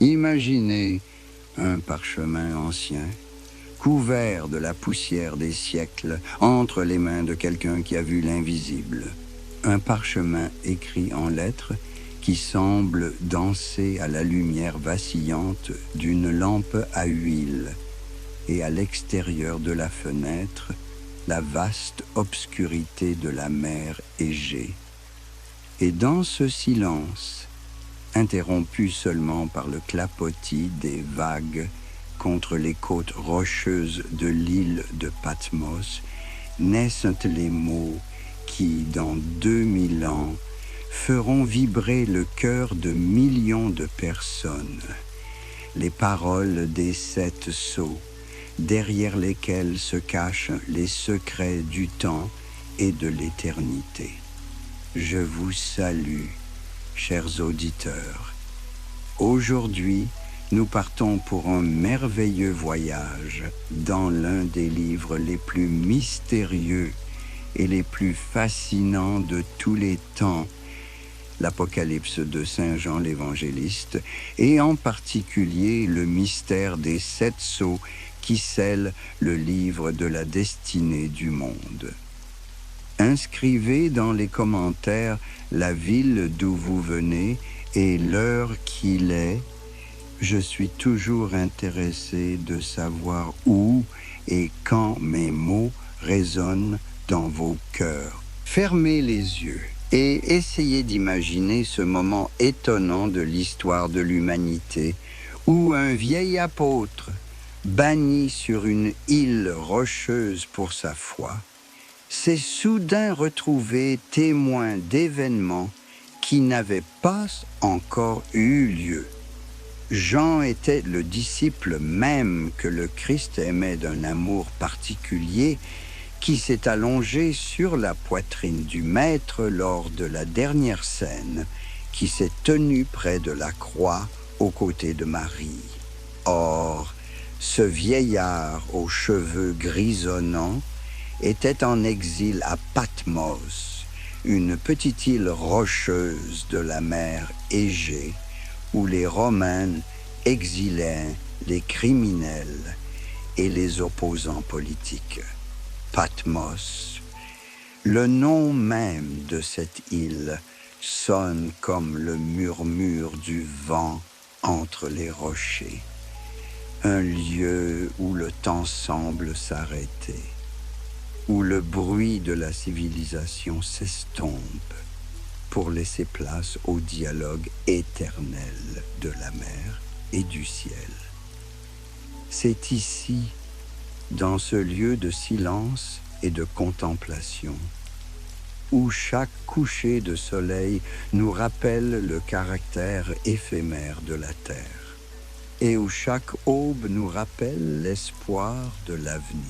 Imaginez un parchemin ancien, couvert de la poussière des siècles, entre les mains de quelqu'un qui a vu l'invisible. Un parchemin écrit en lettres qui semble danser à la lumière vacillante d'une lampe à huile, et à l'extérieur de la fenêtre, la vaste obscurité de la mer Égée. Et dans ce silence, interrompu seulement par le clapotis des vagues contre les côtes rocheuses de l'île de Patmos, naissent les mots qui, dans 2000 ans, feront vibrer le cœur de millions de personnes. Les paroles des 7 sceaux, derrière lesquels se cachent les secrets du temps et de l'éternité. Je vous salue, chers auditeurs. Aujourd'hui, nous partons pour un merveilleux voyage dans l'un des livres les plus mystérieux et les plus fascinants de tous les temps, l'Apocalypse de Saint Jean l'Évangéliste, et en particulier le mystère des 7 sceaux qui scellent le livre de la destinée du monde. Inscrivez dans les commentaires la ville d'où vous venez et l'heure qu'il est. Je suis toujours intéressé de savoir où et quand mes mots résonnent dans vos cœurs. Fermez les yeux et essayez d'imaginer ce moment étonnant de l'histoire de l'humanité où un vieil apôtre, banni sur une île rocheuse pour sa foi, s'est soudain retrouvé témoin d'événements qui n'avaient pas encore eu lieu. Jean était le disciple même que le Christ aimait d'un amour particulier, qui s'est allongé sur la poitrine du Maître lors de la dernière scène, qui s'est tenue près de la croix aux côtés de Marie. Or, ce vieillard aux cheveux grisonnants était en exil à Patmos, une petite île rocheuse de la mer Égée, où les Romains exilaient les criminels et les opposants politiques. Patmos, le nom même de cette île, sonne comme le murmure du vent entre les rochers, un lieu où le temps semble s'arrêter, où le bruit de la civilisation s'estompe pour laisser place au dialogue éternel de la mer et du ciel. C'est ici, dans ce lieu de silence et de contemplation, où chaque coucher de soleil nous rappelle le caractère éphémère de la terre, et où chaque aube nous rappelle l'espoir de l'avenir,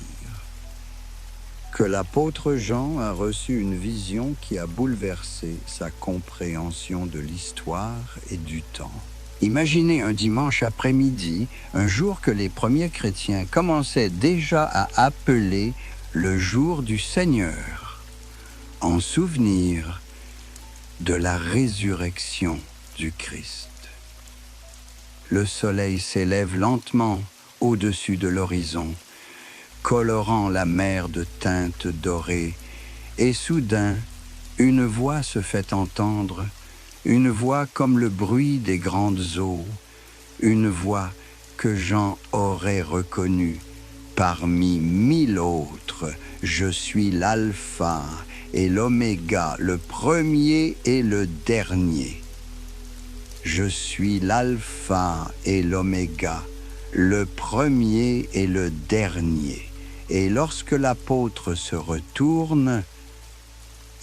que l'apôtre Jean a reçu une vision qui a bouleversé sa compréhension de l'histoire et du temps. Imaginez un dimanche après-midi, un jour que les premiers chrétiens commençaient déjà à appeler le jour du Seigneur, en souvenir de la résurrection du Christ. Le soleil s'élève lentement au-dessus de l'horizon, colorant la mer de teintes dorées, et soudain, une voix se fait entendre, une voix comme le bruit des grandes eaux, une voix que Jean aurait reconnue parmi 1000 autres. Je suis l'alpha et l'oméga, le premier et le dernier. Je suis l'alpha et l'oméga, le premier et le dernier. Et lorsque l'apôtre se retourne,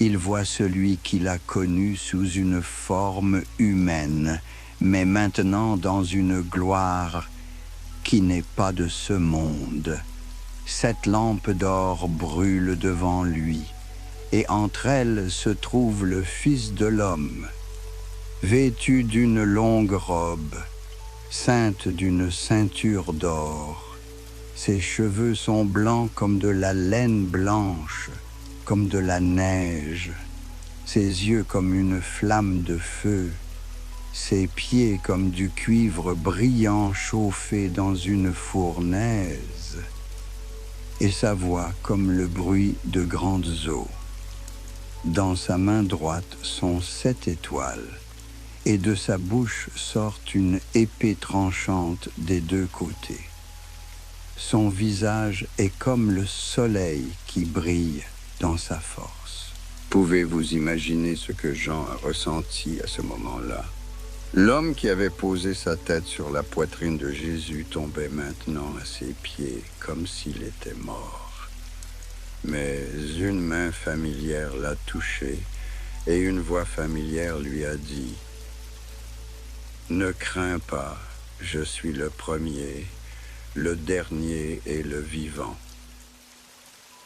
il voit celui qu'il a connu sous une forme humaine, mais maintenant dans une gloire qui n'est pas de ce monde. 7 lampes d'or brûlent devant lui, et entre elles se trouve le Fils de l'homme, vêtu d'une longue robe, ceinte d'une ceinture d'or. Ses cheveux sont blancs comme de la laine blanche, comme de la neige, ses yeux comme une flamme de feu, ses pieds comme du cuivre brillant chauffé dans une fournaise, et sa voix comme le bruit de grandes eaux. Dans sa main droite sont 7 étoiles, et de sa bouche sort une épée tranchante des 2 côtés. Son visage est comme le soleil qui brille dans sa force. Pouvez-vous imaginer ce que Jean a ressenti à ce moment-là? L'homme qui avait posé sa tête sur la poitrine de Jésus tombait maintenant à ses pieds comme s'il était mort. Mais une main familière l'a touché et une voix familière lui a dit « Ne crains pas, je suis le premier, le dernier et le vivant.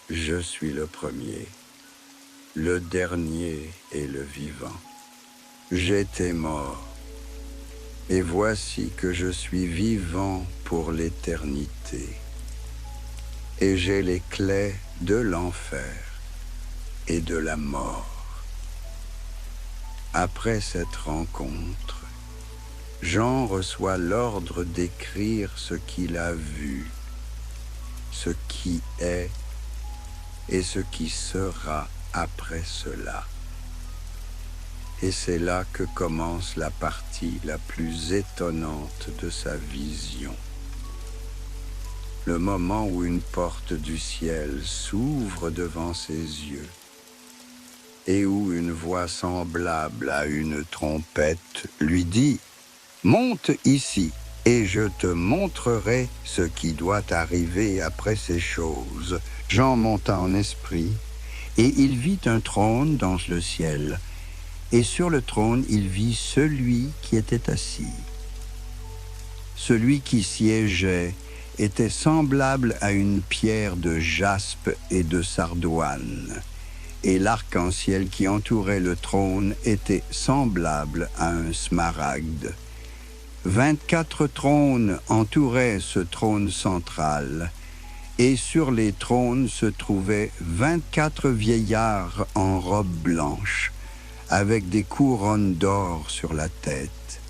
Je suis le premier, le dernier et le vivant. J'étais mort, et voici que je suis vivant pour l'éternité. Et j'ai les clés de l'enfer et de la mort. » Après cette rencontre, Jean reçoit l'ordre d'écrire ce qu'il a vu, ce qui est et ce qui sera après cela. Et c'est là que commence la partie la plus étonnante de sa vision. Le moment où une porte du ciel s'ouvre devant ses yeux et où une voix semblable à une trompette lui dit « Monte ici et je te montrerai ce qui doit arriver après ces choses. » Jean monta en esprit et il vit un trône dans le ciel. Et sur le trône, il vit celui qui était assis. Celui qui siégeait était semblable à une pierre de jaspe et de sardoine, et l'arc-en-ciel qui entourait le trône était semblable à un smaragde. 24 trônes entouraient ce trône central, et sur les trônes se trouvaient 24 vieillards en robe blanche, avec des couronnes d'or sur la tête.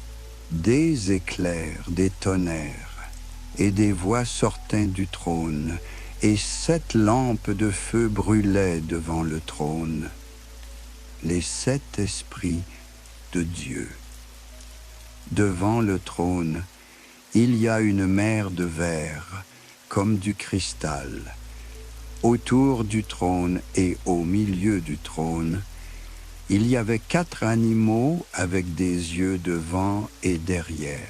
Des éclairs, des tonnerres, et des voix sortaient du trône, et 7 lampes de feu brûlaient devant le trône. Les 7 esprits de Dieu. Devant le trône, il y a une mer de verre, comme du cristal. Autour du trône et au milieu du trône, il y avait 4 animaux avec des yeux devant et derrière.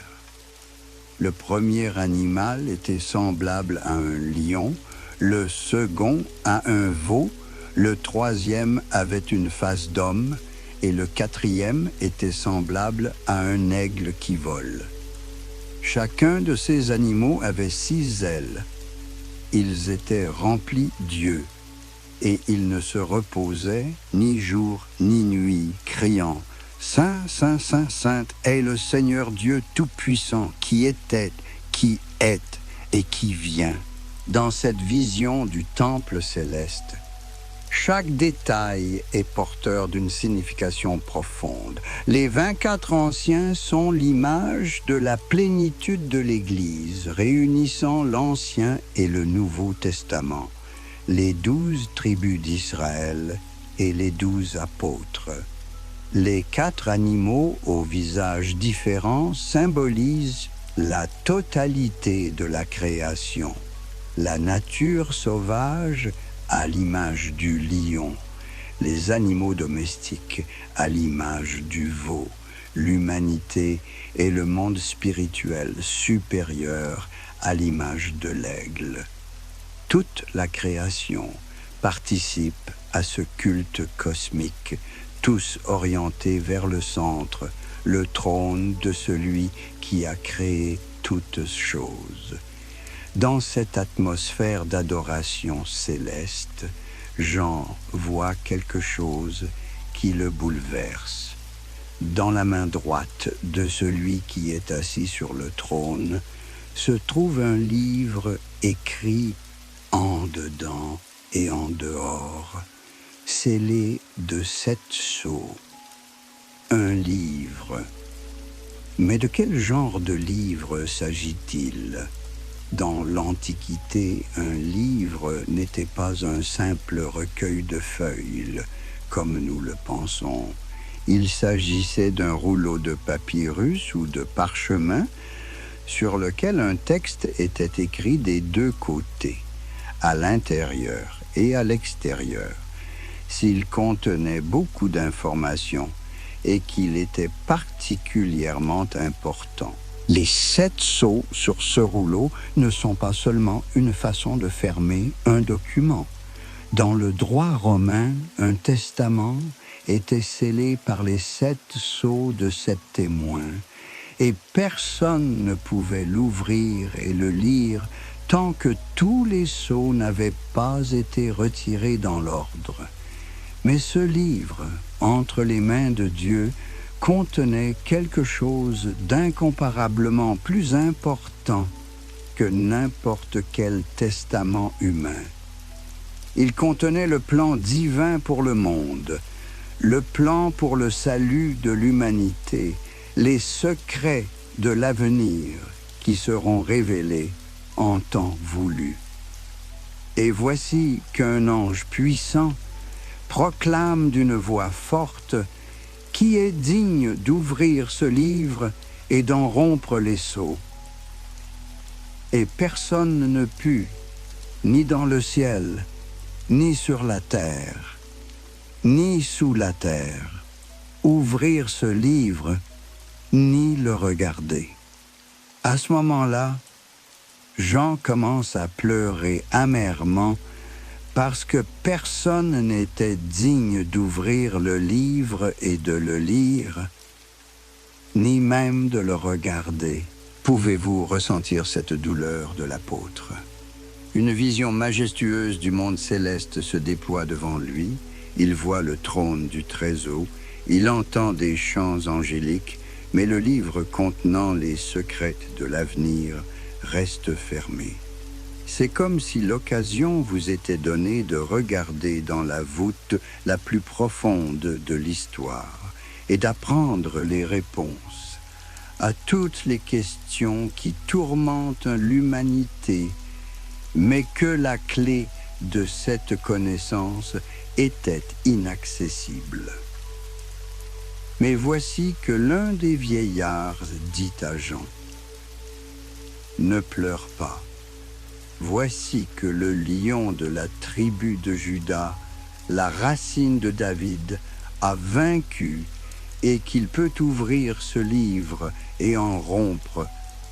Le premier animal était semblable à un lion, le second à un veau, le troisième avait une face d'homme, et le quatrième était semblable à un aigle qui vole. Chacun de ces animaux avait 6 ailes. Ils étaient remplis d'yeux, et ils ne se reposaient ni jour ni nuit, criant « Saint, Saint, Saint, Saint est le Seigneur Dieu Tout-Puissant, qui était, qui est et qui vient. » Dans cette vision du temple céleste, chaque détail est porteur d'une signification profonde. Les 24 anciens sont l'image de la plénitude de l'Église, réunissant l'Ancien et le Nouveau Testament, les 12 tribus d'Israël et les 12 apôtres. Les 4 animaux aux visages différents symbolisent la totalité de la création, la nature sauvage à l'image du lion, les animaux domestiques à l'image du veau, l'humanité et le monde spirituel supérieur à l'image de l'aigle. Toute la création participe à ce culte cosmique, tous orientés vers le centre, le trône de celui qui a créé toutes choses. Dans cette atmosphère d'adoration céleste, Jean voit quelque chose qui le bouleverse. Dans la main droite de celui qui est assis sur le trône se trouve un livre écrit en dedans et en dehors, scellé de 7 sceaux. Un livre, Mais de quel genre de livre s'agit-il? Dans l'Antiquité, un livre n'était pas un simple recueil de feuilles, comme nous le pensons. Il s'agissait d'un rouleau de papyrus ou de parchemin sur lequel un texte était écrit des deux côtés, à l'intérieur et à l'extérieur. S'il contenait beaucoup d'informations et qu'il était particulièrement important. Les 7 sceaux sur ce rouleau ne sont pas seulement une façon de fermer un document. Dans le droit romain, un testament était scellé par les 7 sceaux de 7 témoins, et personne ne pouvait l'ouvrir et le lire tant que tous les sceaux n'avaient pas été retirés dans l'ordre. Mais ce livre, entre les mains de Dieu, contenait quelque chose d'incomparablement plus important que n'importe quel testament humain. Il contenait le plan divin pour le monde, le plan pour le salut de l'humanité, les secrets de l'avenir qui seront révélés en temps voulu. Et voici qu'un ange puissant proclame d'une voix forte « Qui est digne d'ouvrir ce livre et d'en rompre les sceaux ?» Et personne ne put, ni dans le ciel, ni sur la terre, ni sous la terre, ouvrir ce livre, ni le regarder. À ce moment-là, Jean commence à pleurer amèrement parce que personne n'était digne d'ouvrir le livre et de le lire, ni même de le regarder. Pouvez-vous ressentir cette douleur de l'apôtre? Une vision majestueuse du monde céleste se déploie devant lui. Il voit le trône du Très-Haut, il entend des chants angéliques, mais le livre contenant les secrets de l'avenir reste fermé. C'est comme si l'occasion vous était donnée de regarder dans la voûte la plus profonde de l'histoire et d'apprendre les réponses à toutes les questions qui tourmentent l'humanité, mais que la clé de cette connaissance était inaccessible. Mais voici que l'un des vieillards dit à Jean, « Ne pleure pas. Voici que le lion de la tribu de Juda, la racine de David, a vaincu et qu'il peut ouvrir ce livre et en rompre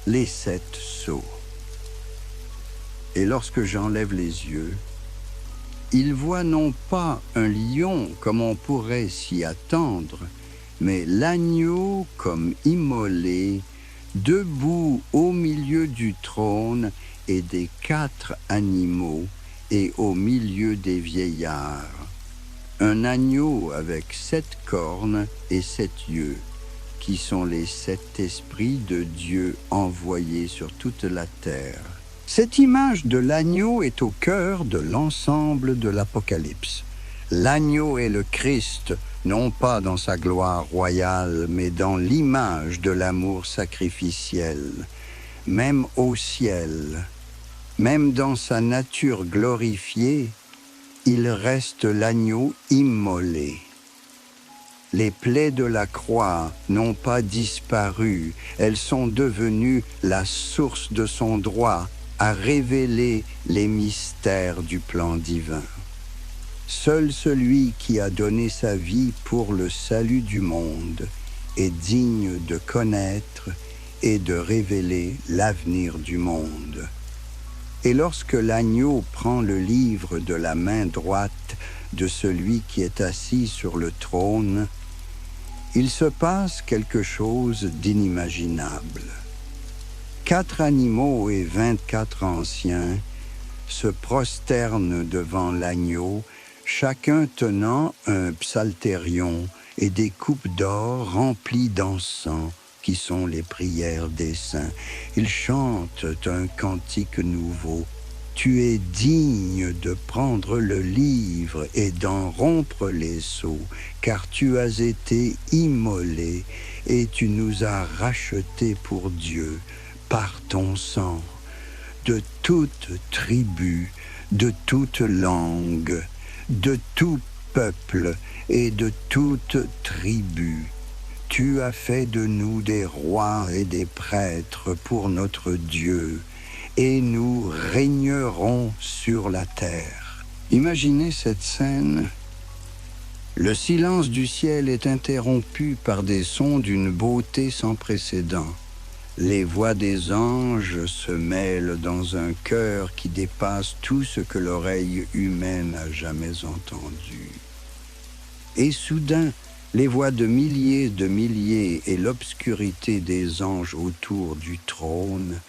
les 7 sceaux. » Et lorsque j'enlève les yeux, il voit non pas un lion comme on pourrait s'y attendre, mais l'agneau comme immolé, debout au milieu du trône et des 4 animaux et au milieu des vieillards. Un agneau avec 7 cornes et 7 yeux, qui sont les 7 esprits de Dieu envoyés sur toute la terre. Cette image de l'agneau est au cœur de l'ensemble de l'Apocalypse. L'agneau est le Christ, non pas dans sa gloire royale, mais dans l'image de l'amour sacrificiel. Même au ciel, même dans sa nature glorifiée, il reste l'agneau immolé. Les plaies de la croix n'ont pas disparu, elles sont devenues la source de son droit à révéler les mystères du plan divin. Seul celui qui a donné sa vie pour le salut du monde est digne de connaître et de révéler l'avenir du monde. Et lorsque l'agneau prend le livre de la main droite de celui qui est assis sur le trône, il se passe quelque chose d'inimaginable. 4 animaux et 24 anciens se prosternent devant l'agneau, chacun tenant un psalterion et des coupes d'or remplies d'encens, qui sont les prières des saints. Ils chantent un cantique nouveau. Tu es digne de prendre le livre et d'en rompre les sceaux, car tu as été immolé, et tu nous as rachetés pour Dieu par ton sang, de toute tribu, de toute langue, de tout peuple et de toute tribu. Tu as fait de nous des rois et des prêtres pour notre Dieu, et nous régnerons sur la terre. Imaginez cette scène. Le silence du ciel est interrompu par des sons d'une beauté sans précédent. Les voix des anges se mêlent dans un chœur qui dépasse tout ce que l'oreille humaine a jamais entendu. Et soudain, les voix de milliers et l'obscurité des anges autour du trône,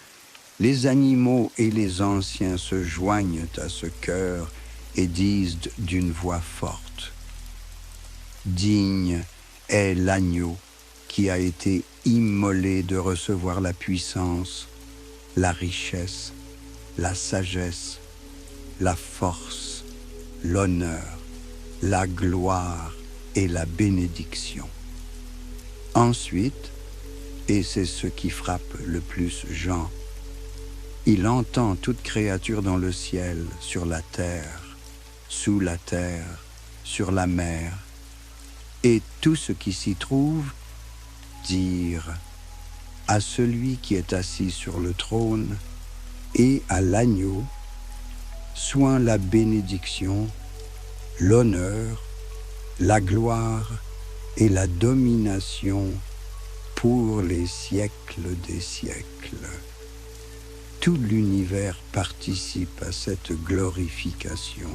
les animaux et les anciens se joignent à ce chœur et disent d'une voix forte: Digne est l'agneau qui a été immolé de recevoir la puissance, la richesse, la sagesse, la force, l'honneur, la gloire et la bénédiction. Ensuite, et c'est ce qui frappe le plus Jean, il entend toute créature dans le ciel, sur la terre, sous la terre, sur la mer, et tout ce qui s'y trouve, dire à celui qui est assis sur le trône et à l'agneau, soit la bénédiction, l'honneur, la gloire et la domination pour les siècles des siècles. Tout l'univers participe à cette glorification.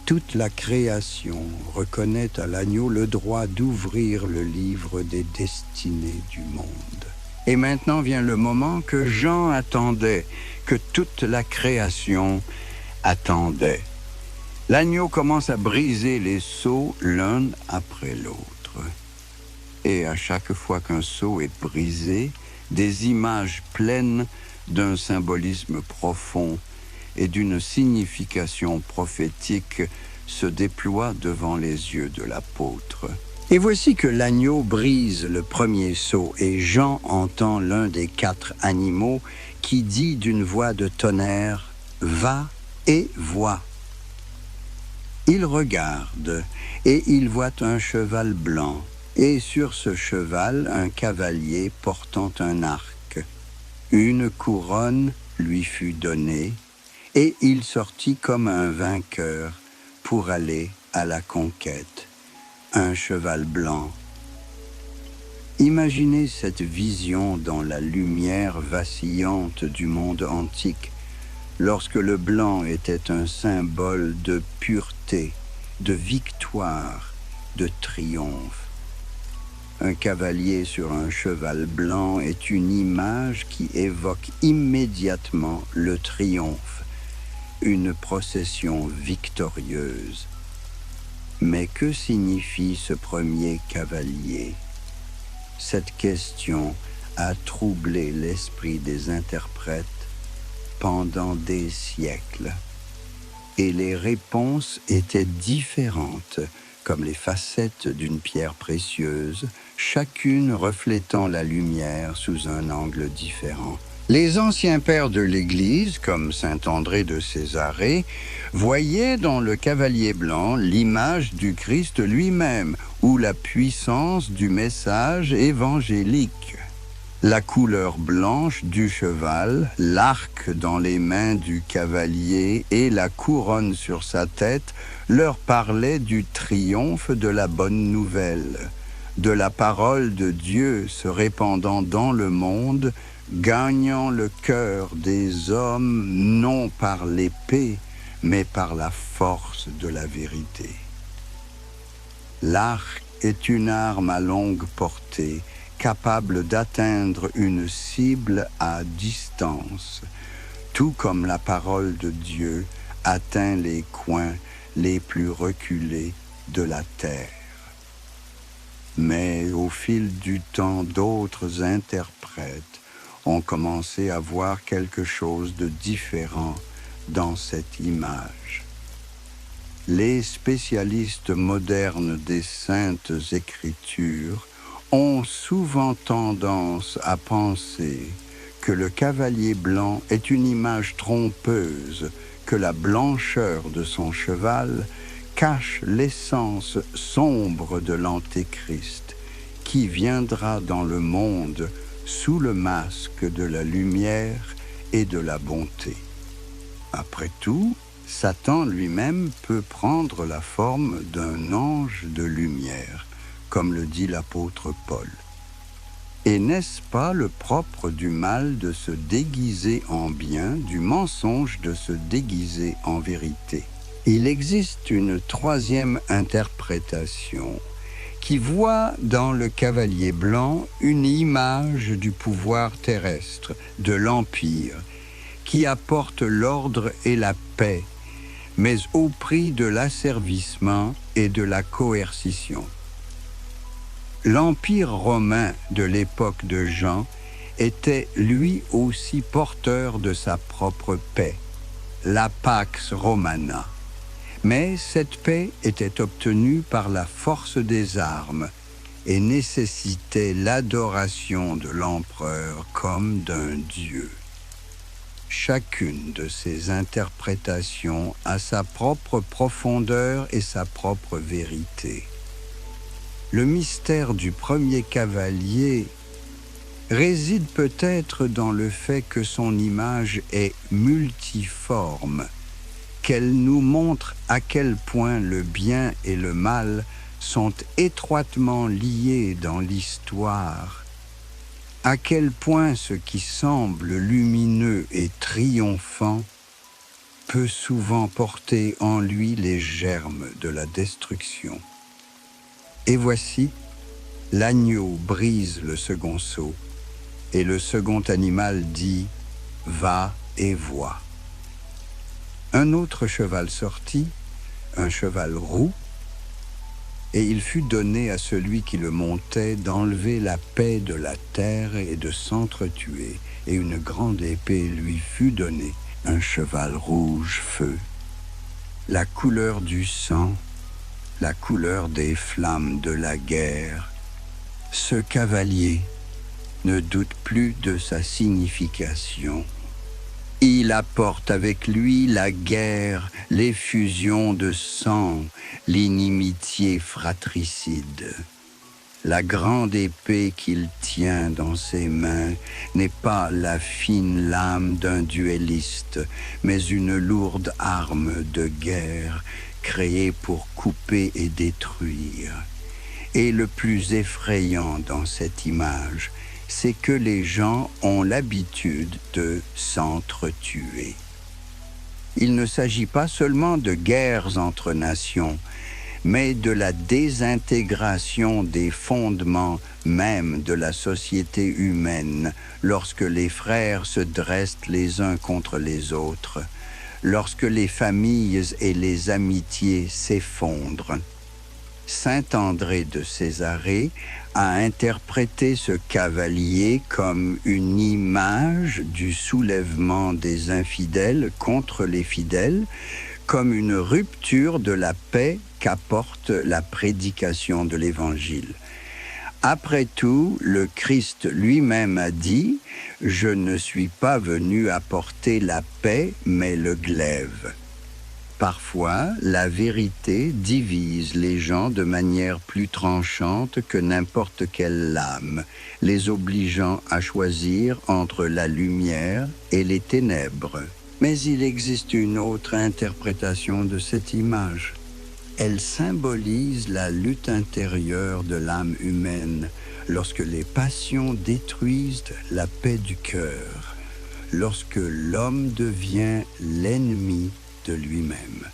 Toute la création reconnaît à l'agneau le droit d'ouvrir le livre des destinées du monde. Et maintenant vient le moment que Jean attendait, que toute la création attendait. L'agneau commence à briser les sceaux l'un après l'autre. Et à chaque fois qu'un sceau est brisé, des images pleines d'un symbolisme profond et d'une signification prophétique se déploient devant les yeux de l'apôtre. Et voici que l'agneau brise le premier sceau, et Jean entend l'un des 4 animaux qui dit d'une voix de tonnerre: « Va et vois ». Il regarde, et il voit un cheval blanc, et sur ce cheval un cavalier portant un arc. Une couronne lui fut donnée, et il sortit comme un vainqueur pour aller à la conquête. Un cheval blanc. Imaginez cette vision dans la lumière vacillante du monde antique, lorsque le blanc était un symbole de pureté, de victoire, de triomphe. Un cavalier sur un cheval blanc est une image qui évoque immédiatement le triomphe, une procession victorieuse. Mais que signifie ce premier cavalier? Cette question a troublé l'esprit des interprètes pendant des siècles. Et les réponses étaient différentes, comme les facettes d'une pierre précieuse, chacune reflétant la lumière sous un angle différent. Les anciens pères de l'Église, comme saint André de Césarée, voyaient dans le cavalier blanc l'image du Christ lui-même, ou la puissance du message évangélique. La couleur blanche du cheval, l'arc dans les mains du cavalier et la couronne sur sa tête leur parlaient du triomphe de la bonne nouvelle, de la parole de Dieu se répandant dans le monde, gagnant le cœur des hommes non par l'épée, mais par la force de la vérité. L'arc est une arme à longue portée, capable d'atteindre une cible à distance, tout comme la parole de Dieu atteint les coins les plus reculés de la terre. Mais au fil du temps, d'autres interprètes ont commencé à voir quelque chose de différent dans cette image. Les spécialistes modernes des Saintes Écritures ont souvent tendance à penser que le cavalier blanc est une image trompeuse, que la blancheur de son cheval cache l'essence sombre de l'Antéchrist, qui viendra dans le monde sous le masque de la lumière et de la bonté. Après tout, Satan lui-même peut prendre la forme d'un ange de lumière, comme le dit l'apôtre Paul. Et n'est-ce pas le propre du mal de se déguiser en bien, du mensonge de se déguiser en vérité? Il existe une troisième interprétation qui voit dans le cavalier blanc une image du pouvoir terrestre, de l'Empire, qui apporte l'ordre et la paix, mais au prix de l'asservissement et de la coercition. L'Empire romain de l'époque de Jean était lui aussi porteur de sa propre paix, la Pax Romana. Mais cette paix était obtenue par la force des armes et nécessitait l'adoration de l'empereur comme d'un dieu. Chacune de ces interprétations a sa propre profondeur et sa propre vérité. Le mystère du premier cavalier réside peut-être dans le fait que son image est multiforme, qu'elle nous montre à quel point le bien et le mal sont étroitement liés dans l'histoire, à quel point ce qui semble lumineux et triomphant peut souvent porter en lui les germes de la destruction. Et voici, l'agneau brise le second sceau, et le second animal dit « Va et vois ». Un autre cheval sortit, un cheval roux, et il fut donné à celui qui le montait d'enlever la paix de la terre et de s'entretuer, et une grande épée lui fut donnée, un cheval rouge feu, la couleur du sang, la couleur des flammes de la guerre. Ce cavalier ne doute plus de sa signification. Il apporte avec lui la guerre, l'effusion de sang, l'inimitié fratricide. La grande épée qu'il tient dans ses mains n'est pas la fine lame d'un duelliste, mais une lourde arme de guerre créée pour couper et détruire. Et le plus effrayant dans cette image, c'est que les gens ont l'habitude de s'entretuer. Il ne s'agit pas seulement de guerres entre nations, mais de la désintégration des fondements même de la société humaine lorsque les frères se dressent les uns contre les autres, lorsque les familles et les amitiés s'effondrent. Saint André de Césarée a interprété ce cavalier comme une image du soulèvement des infidèles contre les fidèles, comme une rupture de la paix qu'apporte la prédication de l'Évangile. Après tout, le Christ lui-même a dit « Je ne suis pas venu apporter la paix, mais le glaive ». Parfois, la vérité divise les gens de manière plus tranchante que n'importe quelle lame, les obligeant à choisir entre la lumière et les ténèbres. Mais il existe une autre interprétation de cette image. Elle symbolise la lutte intérieure de l'âme humaine lorsque les passions détruisent la paix du cœur, lorsque l'homme devient l'ennemi de lui-même.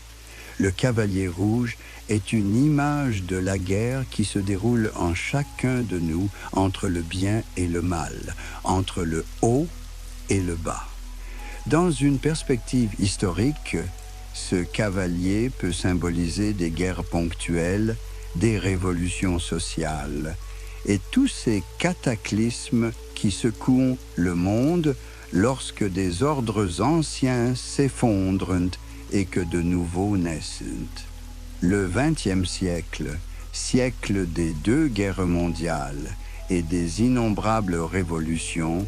Le cavalier rouge est une image de la guerre qui se déroule en chacun de nous entre le bien et le mal, entre le haut et le bas. Dans une perspective historique, ce cavalier peut symboliser des guerres ponctuelles, des révolutions sociales et tous ces cataclysmes qui secouent le monde lorsque des ordres anciens s'effondrent et que de nouveaux naissent. Le XXe siècle, siècle des deux guerres mondiales, et des innombrables révolutions,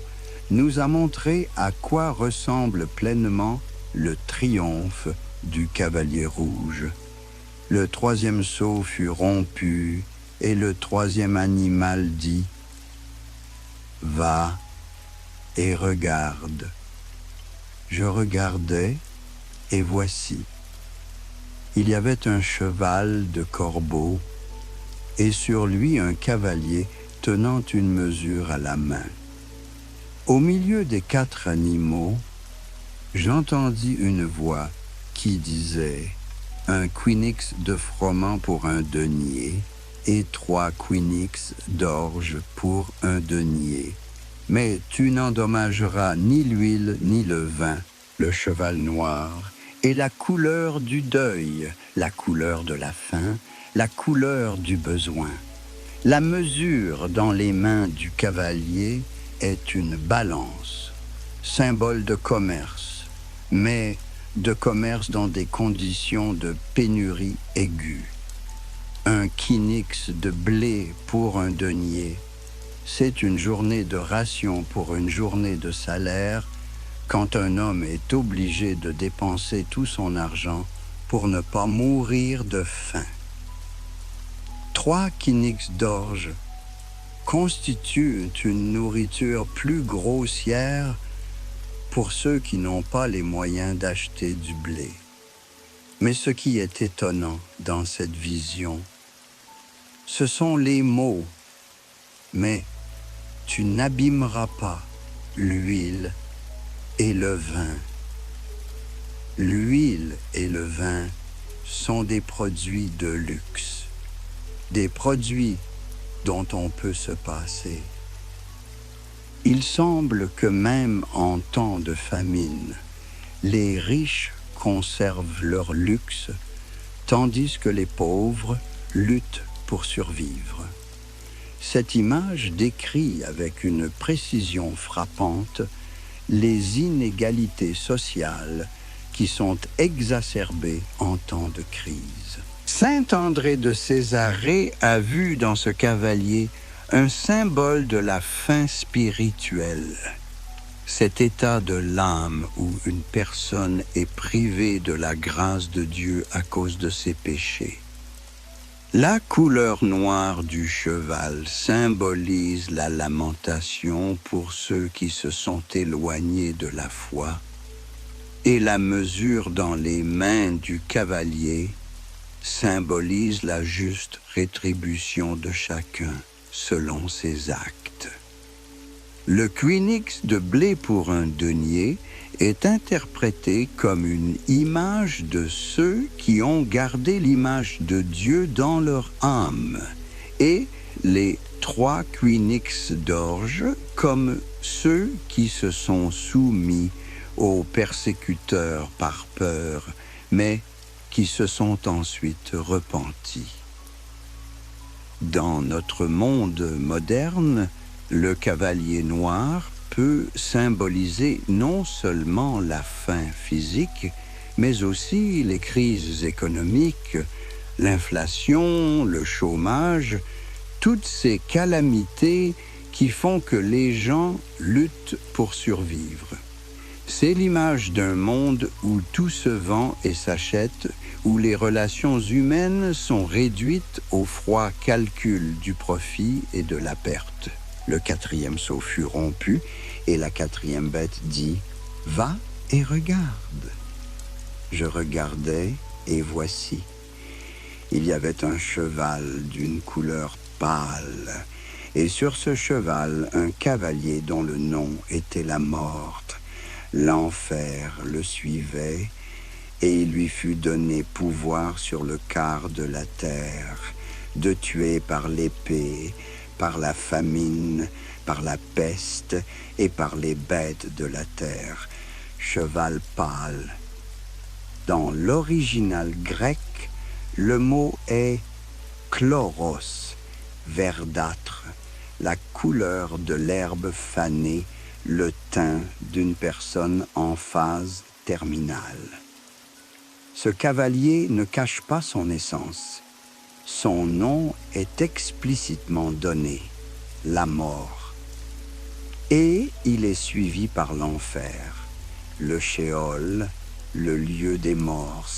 nous a montré à quoi ressemble pleinement le triomphe du cavalier rouge. Le troisième sceau fut rompu, et le troisième animal dit « Va et regarde ». Je regardai, et voici. Il y avait un cheval de corbeau, et sur lui un cavalier tenant une mesure à la main. Au milieu des 4 animaux, j'entendis une voix qui disait « Un quinix de froment pour un denier et 3 quinix d'orge pour un denier. Mais tu n'endommageras ni l'huile ni le vin, le cheval noir, et la couleur du deuil, la couleur de la faim, la couleur du besoin. La mesure dans les mains du cavalier est une balance, symbole de commerce, mais de commerce dans des conditions de pénurie aiguë. Un quinix de blé pour un denier, c'est une journée de ration pour une journée de salaire quand un homme est obligé de dépenser tout son argent pour ne pas mourir de faim. 3 quinix d'orge constituent une nourriture plus grossière pour ceux qui n'ont pas les moyens d'acheter du blé. Mais ce qui est étonnant dans cette vision, ce sont les mots « mais tu n'abîmeras pas l'huile et le vin ». L'huile et le vin sont des produits de luxe, des produits dont on peut se passer. Il semble que même en temps de famine, les riches conservent leur luxe, tandis que les pauvres luttent pour survivre. Cette image décrit avec une précision frappante les inégalités sociales qui sont exacerbées en temps de crise. Saint André de Césarée a vu dans ce cavalier un symbole de la faim spirituelle, cet état de l'âme où une personne est privée de la grâce de Dieu à cause de ses péchés. La couleur noire du cheval symbolise la lamentation pour ceux qui se sont éloignés de la foi, et la mesure dans les mains du cavalier symbolise la juste rétribution de chacun selon ses actes. Le quinix de blé pour un denier est interprété comme une image de ceux qui ont gardé l'image de Dieu dans leur âme, et les 3 quinix d'orge comme ceux qui se sont soumis aux persécuteurs par peur, mais qui se sont ensuite repentis. Dans notre monde moderne, le cavalier noir peut symboliser non seulement la faim physique, mais aussi les crises économiques, l'inflation, le chômage, toutes ces calamités qui font que les gens luttent pour survivre. C'est l'image d'un monde où tout se vend et s'achète, où les relations humaines sont réduites au froid calcul du profit et de la perte. Le 4e sceau fut rompu, et la 4e bête dit « Va et regarde ». Je regardai, et voici. Il y avait un cheval d'une couleur pâle, et sur ce cheval, un cavalier dont le nom était la Morte. L'enfer le suivait, et il lui fut donné pouvoir sur le quart de la terre, de tuer par l'épée, par la famine, par la peste et par les bêtes de la terre. Cheval pâle. Dans l'original grec, le mot est chloros, verdâtre, la couleur de l'herbe fanée, le teint d'une personne en phase terminale. Ce cavalier ne cache pas son essence. Son nom est explicitement donné. la mort. Et il est suivi par l'enfer, le Sheol, le lieu des morts,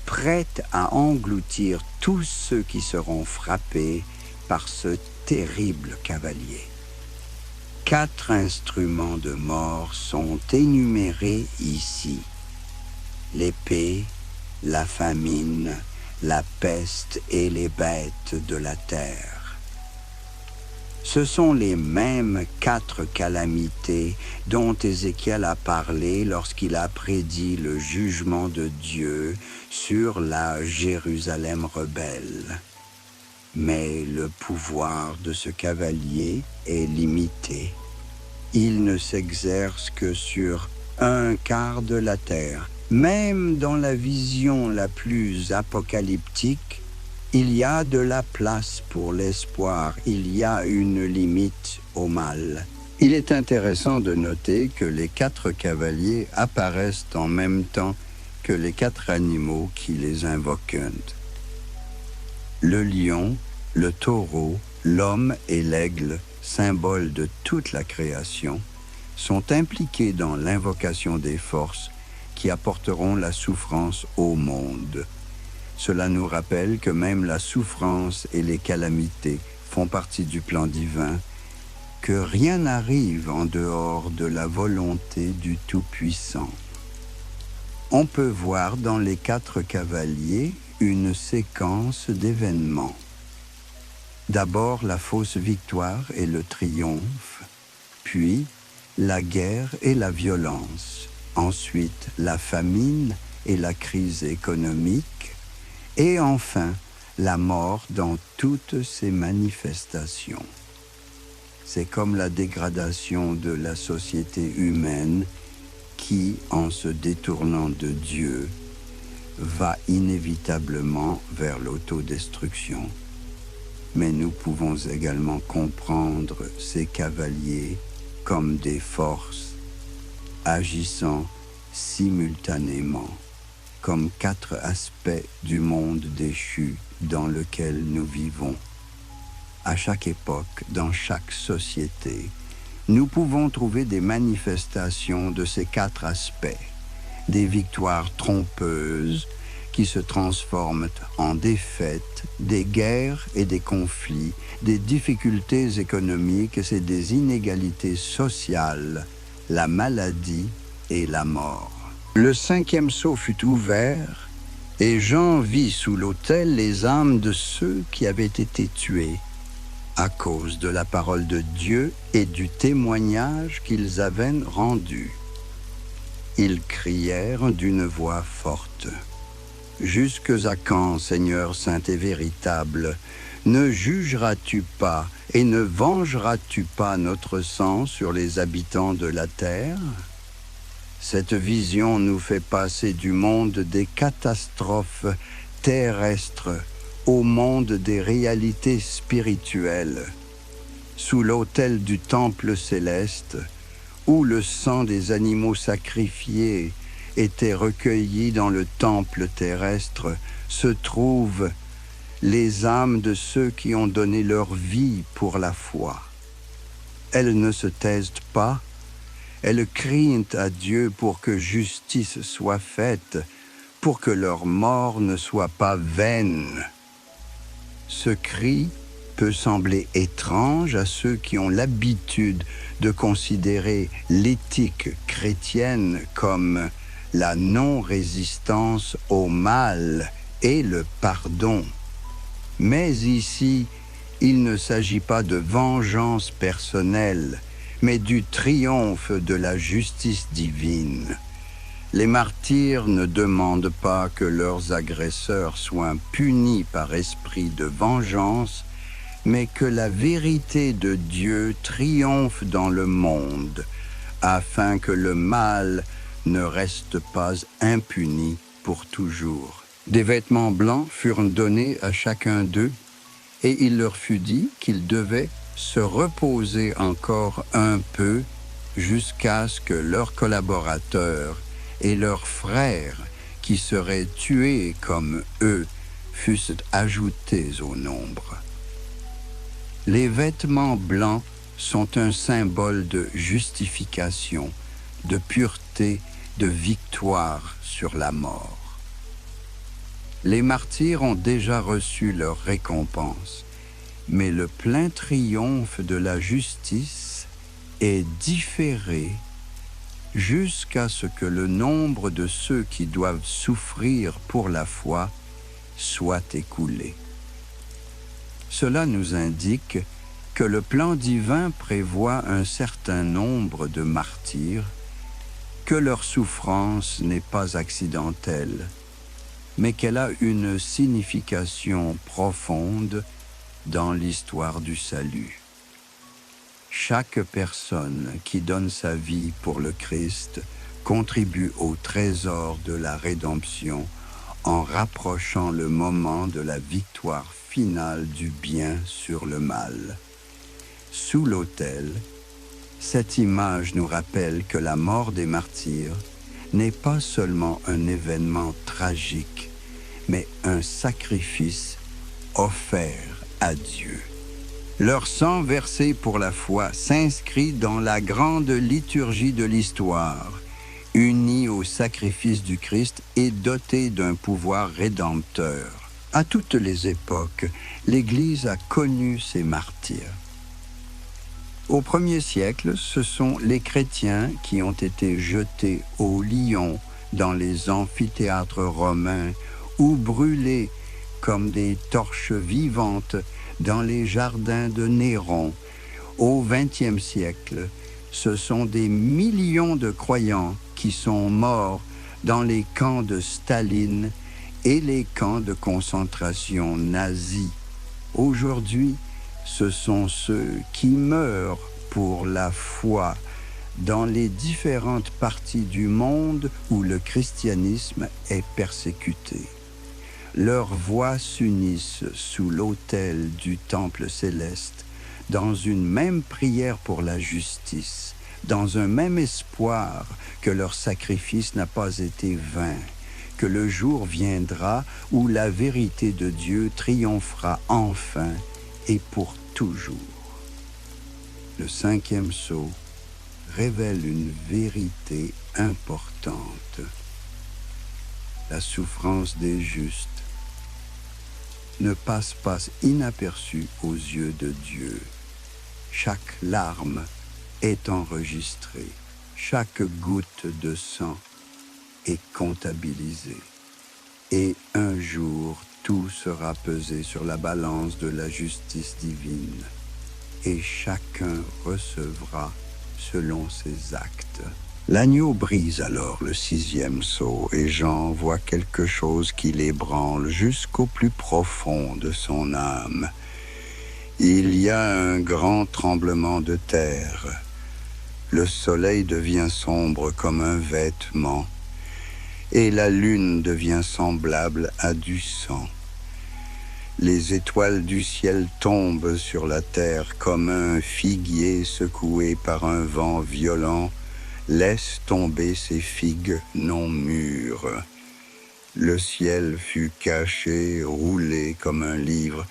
prête à engloutir tous ceux qui seront frappés par ce terrible cavalier. 4 instruments de mort sont énumérés ici. L'épée, la famine, la peste et les bêtes de la terre. Ce sont les mêmes 4 calamités dont Ézéchiel a parlé lorsqu'il a prédit le jugement de Dieu sur la Jérusalem rebelle. Mais le pouvoir de ce cavalier est limité. Il ne s'exerce que sur 1/4 de la terre. Même dans la vision la plus apocalyptique, il y a de la place pour l'espoir, il y a une limite au mal. Il est intéressant de noter que les 4 cavaliers apparaissent en même temps que les 4 animaux qui les invoquent. Le lion, le taureau, l'homme et l'aigle, symboles de toute la création, sont impliqués dans l'invocation des forces qui apporteront la souffrance au monde. Cela nous rappelle que même la souffrance et les calamités font partie du plan divin, que rien n'arrive en dehors de la volonté du Tout-Puissant. On peut voir dans les 4 cavaliers une séquence d'événements. D'abord la fausse victoire et le triomphe, puis la guerre et la violence, ensuite la famine et la crise économique, et enfin la mort dans toutes ses manifestations. C'est comme la dégradation de la société humaine qui, en se détournant de Dieu, va inévitablement vers l'autodestruction. Mais nous pouvons également comprendre ces cavaliers comme des forces agissant simultanément, comme 4 aspects du monde déchu dans lequel nous vivons. À chaque époque, dans chaque société, nous pouvons trouver des manifestations de ces 4 aspects, des victoires trompeuses qui se transforment en défaites, des guerres et des conflits, des difficultés économiques et des inégalités sociales, la maladie et la mort. Le 5e sceau fut ouvert et Jean vit sous l'autel les âmes de ceux qui avaient été tués à cause de la parole de Dieu et du témoignage qu'ils avaient rendu. Ils crièrent d'une voix forte: « Jusques à quand, Seigneur saint et véritable, ne jugeras-tu pas et ne vengeras-tu pas notre sang sur les habitants de la terre ?» Cette vision nous fait passer du monde des catastrophes terrestres au monde des réalités spirituelles, sous l'autel du temple céleste, où le sang des animaux sacrifiés était recueilli dans le temple terrestre, se trouvent les âmes de ceux qui ont donné leur vie pour la foi. Elles ne se taisent pas, elles crient à Dieu pour que justice soit faite, pour que leur mort ne soit pas vaine. Ce cri peut sembler étrange à ceux qui ont l'habitude de considérer l'éthique chrétienne comme la non-résistance au mal et le pardon. Mais ici, il ne s'agit pas de vengeance personnelle, mais du triomphe de la justice divine. Les martyrs ne demandent pas que leurs agresseurs soient punis par esprit de vengeance, mais que la vérité de Dieu triomphe dans le monde, afin que le mal ne reste pas impuni pour toujours. Des vêtements blancs furent donnés à chacun d'eux, et il leur fut dit qu'ils devaient se reposer encore un peu jusqu'à ce que leurs collaborateurs et leurs frères, qui seraient tués comme eux, fussent ajoutés au nombre. Les vêtements blancs sont un symbole de justification, de pureté, de victoire sur la mort. Les martyrs ont déjà reçu leur récompense, mais le plein triomphe de la justice est différé jusqu'à ce que le nombre de ceux qui doivent souffrir pour la foi soit écoulé. Cela nous indique que le plan divin prévoit un certain nombre de martyrs, que leur souffrance n'est pas accidentelle, mais qu'elle a une signification profonde dans l'histoire du salut. Chaque personne qui donne sa vie pour le Christ contribue au trésor de la rédemption en rapprochant le moment de la victoire finale du bien sur le mal. Sous l'autel, cette image nous rappelle que la mort des martyrs n'est pas seulement un événement tragique, mais un sacrifice offert à Dieu. Leur sang versé pour la foi s'inscrit dans la grande liturgie de l'histoire, unie au sacrifice du Christ et doté d'un pouvoir rédempteur. À toutes les époques, l'Église a connu ces martyrs. Au 1er siècle, ce sont les chrétiens qui ont été jetés au lion dans les amphithéâtres romains ou brûlés comme des torches vivantes dans les jardins de Néron. Au XXe siècle, ce sont des millions de croyants qui sont morts dans les camps de Staline et les camps de concentration nazis. Aujourd'hui, ce sont ceux qui meurent pour la foi dans les différentes parties du monde où le christianisme est persécuté. Leurs voix s'unissent sous l'autel du temple céleste, dans une même prière pour la justice, dans un même espoir que leur sacrifice n'a pas été vain, que le jour viendra où la vérité de Dieu triomphera enfin et pour toujours. Le 5e sceau révèle une vérité importante. La souffrance des justes ne passe pas inaperçue aux yeux de Dieu. Chaque larme est enregistrée, chaque goutte de sang est comptabilisée. Et un jour, tout sera pesé sur la balance de la justice divine, et chacun recevra selon ses actes. L'agneau brise alors le 6e sceau, et Jean voit quelque chose qui l'ébranle jusqu'au plus profond de son âme. Il y a un grand tremblement de terre. Le soleil devient sombre comme un vêtement, et la lune devient semblable à du sang. Les étoiles du ciel tombent sur la terre comme un figuier secoué par un vent violent, laisse tomber ses figues non mûres. Le ciel fut caché, roulé comme un livre,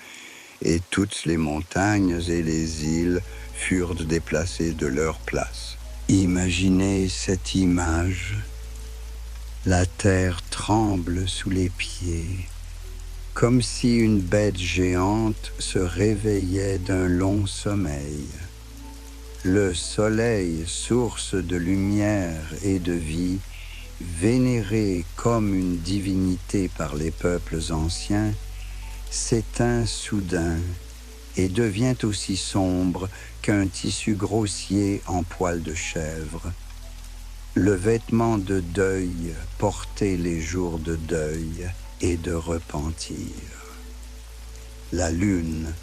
et toutes les montagnes et les îles furent déplacées de leur place. Imaginez cette image. La terre tremble sous les pieds, comme si une bête géante se réveillait d'un long sommeil. Le soleil, source de lumière et de vie, vénéré comme une divinité par les peuples anciens, s'éteint soudain et devient aussi sombre qu'un tissu grossier en poil de chèvre. Le vêtement de deuil porté les jours de deuil et de repentir. La lune,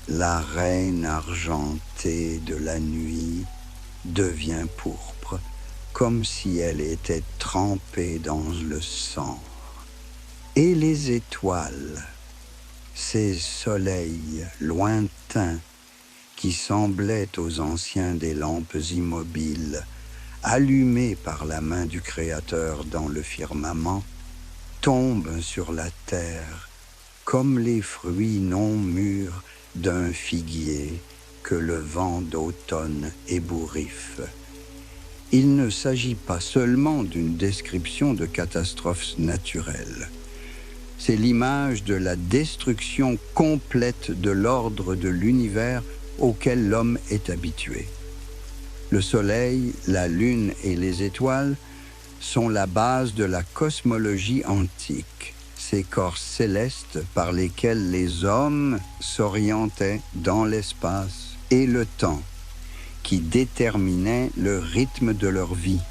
la reine argentée de la nuit, devient pourpre, comme si elle était trempée dans le sang. Et les étoiles, ces soleils lointains qui semblaient aux anciens des lampes immobiles, allumées par la main du Créateur dans le firmament, tombent sur la terre comme les fruits non mûrs d'un figuier que le vent d'automne ébouriffe. Il ne s'agit pas seulement d'une description de catastrophes naturelles. C'est l'image de la destruction complète de l'ordre de l'univers auquel l'homme est habitué. Le soleil, la lune et les étoiles sont la base de la cosmologie antique, ces corps célestes par lesquels les hommes s'orientaient dans l'espace et le temps, qui déterminaient le rythme de leur vie.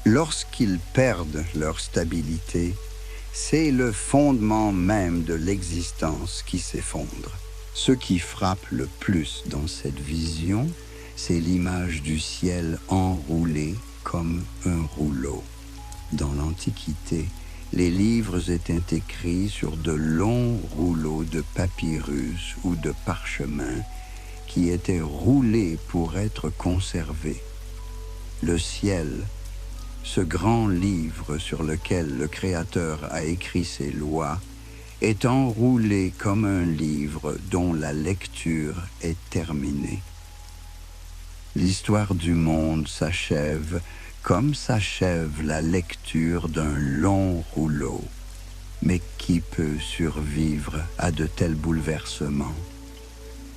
Lorsqu'ils perdent leur stabilité, c'est le fondement même de l'existence qui s'effondre. Ce qui frappe le plus dans cette vision, c'est l'image du ciel enroulé comme un rouleau. Dans l'Antiquité, les livres étaient écrits sur de longs rouleaux de papyrus ou de parchemin qui étaient roulés pour être conservés. Le ciel, ce grand livre sur lequel le Créateur a écrit ses lois, est enroulé comme un livre dont la lecture est terminée. L'histoire du monde s'achève comme s'achève la lecture d'un long rouleau. Mais qui peut survivre à de tels bouleversements?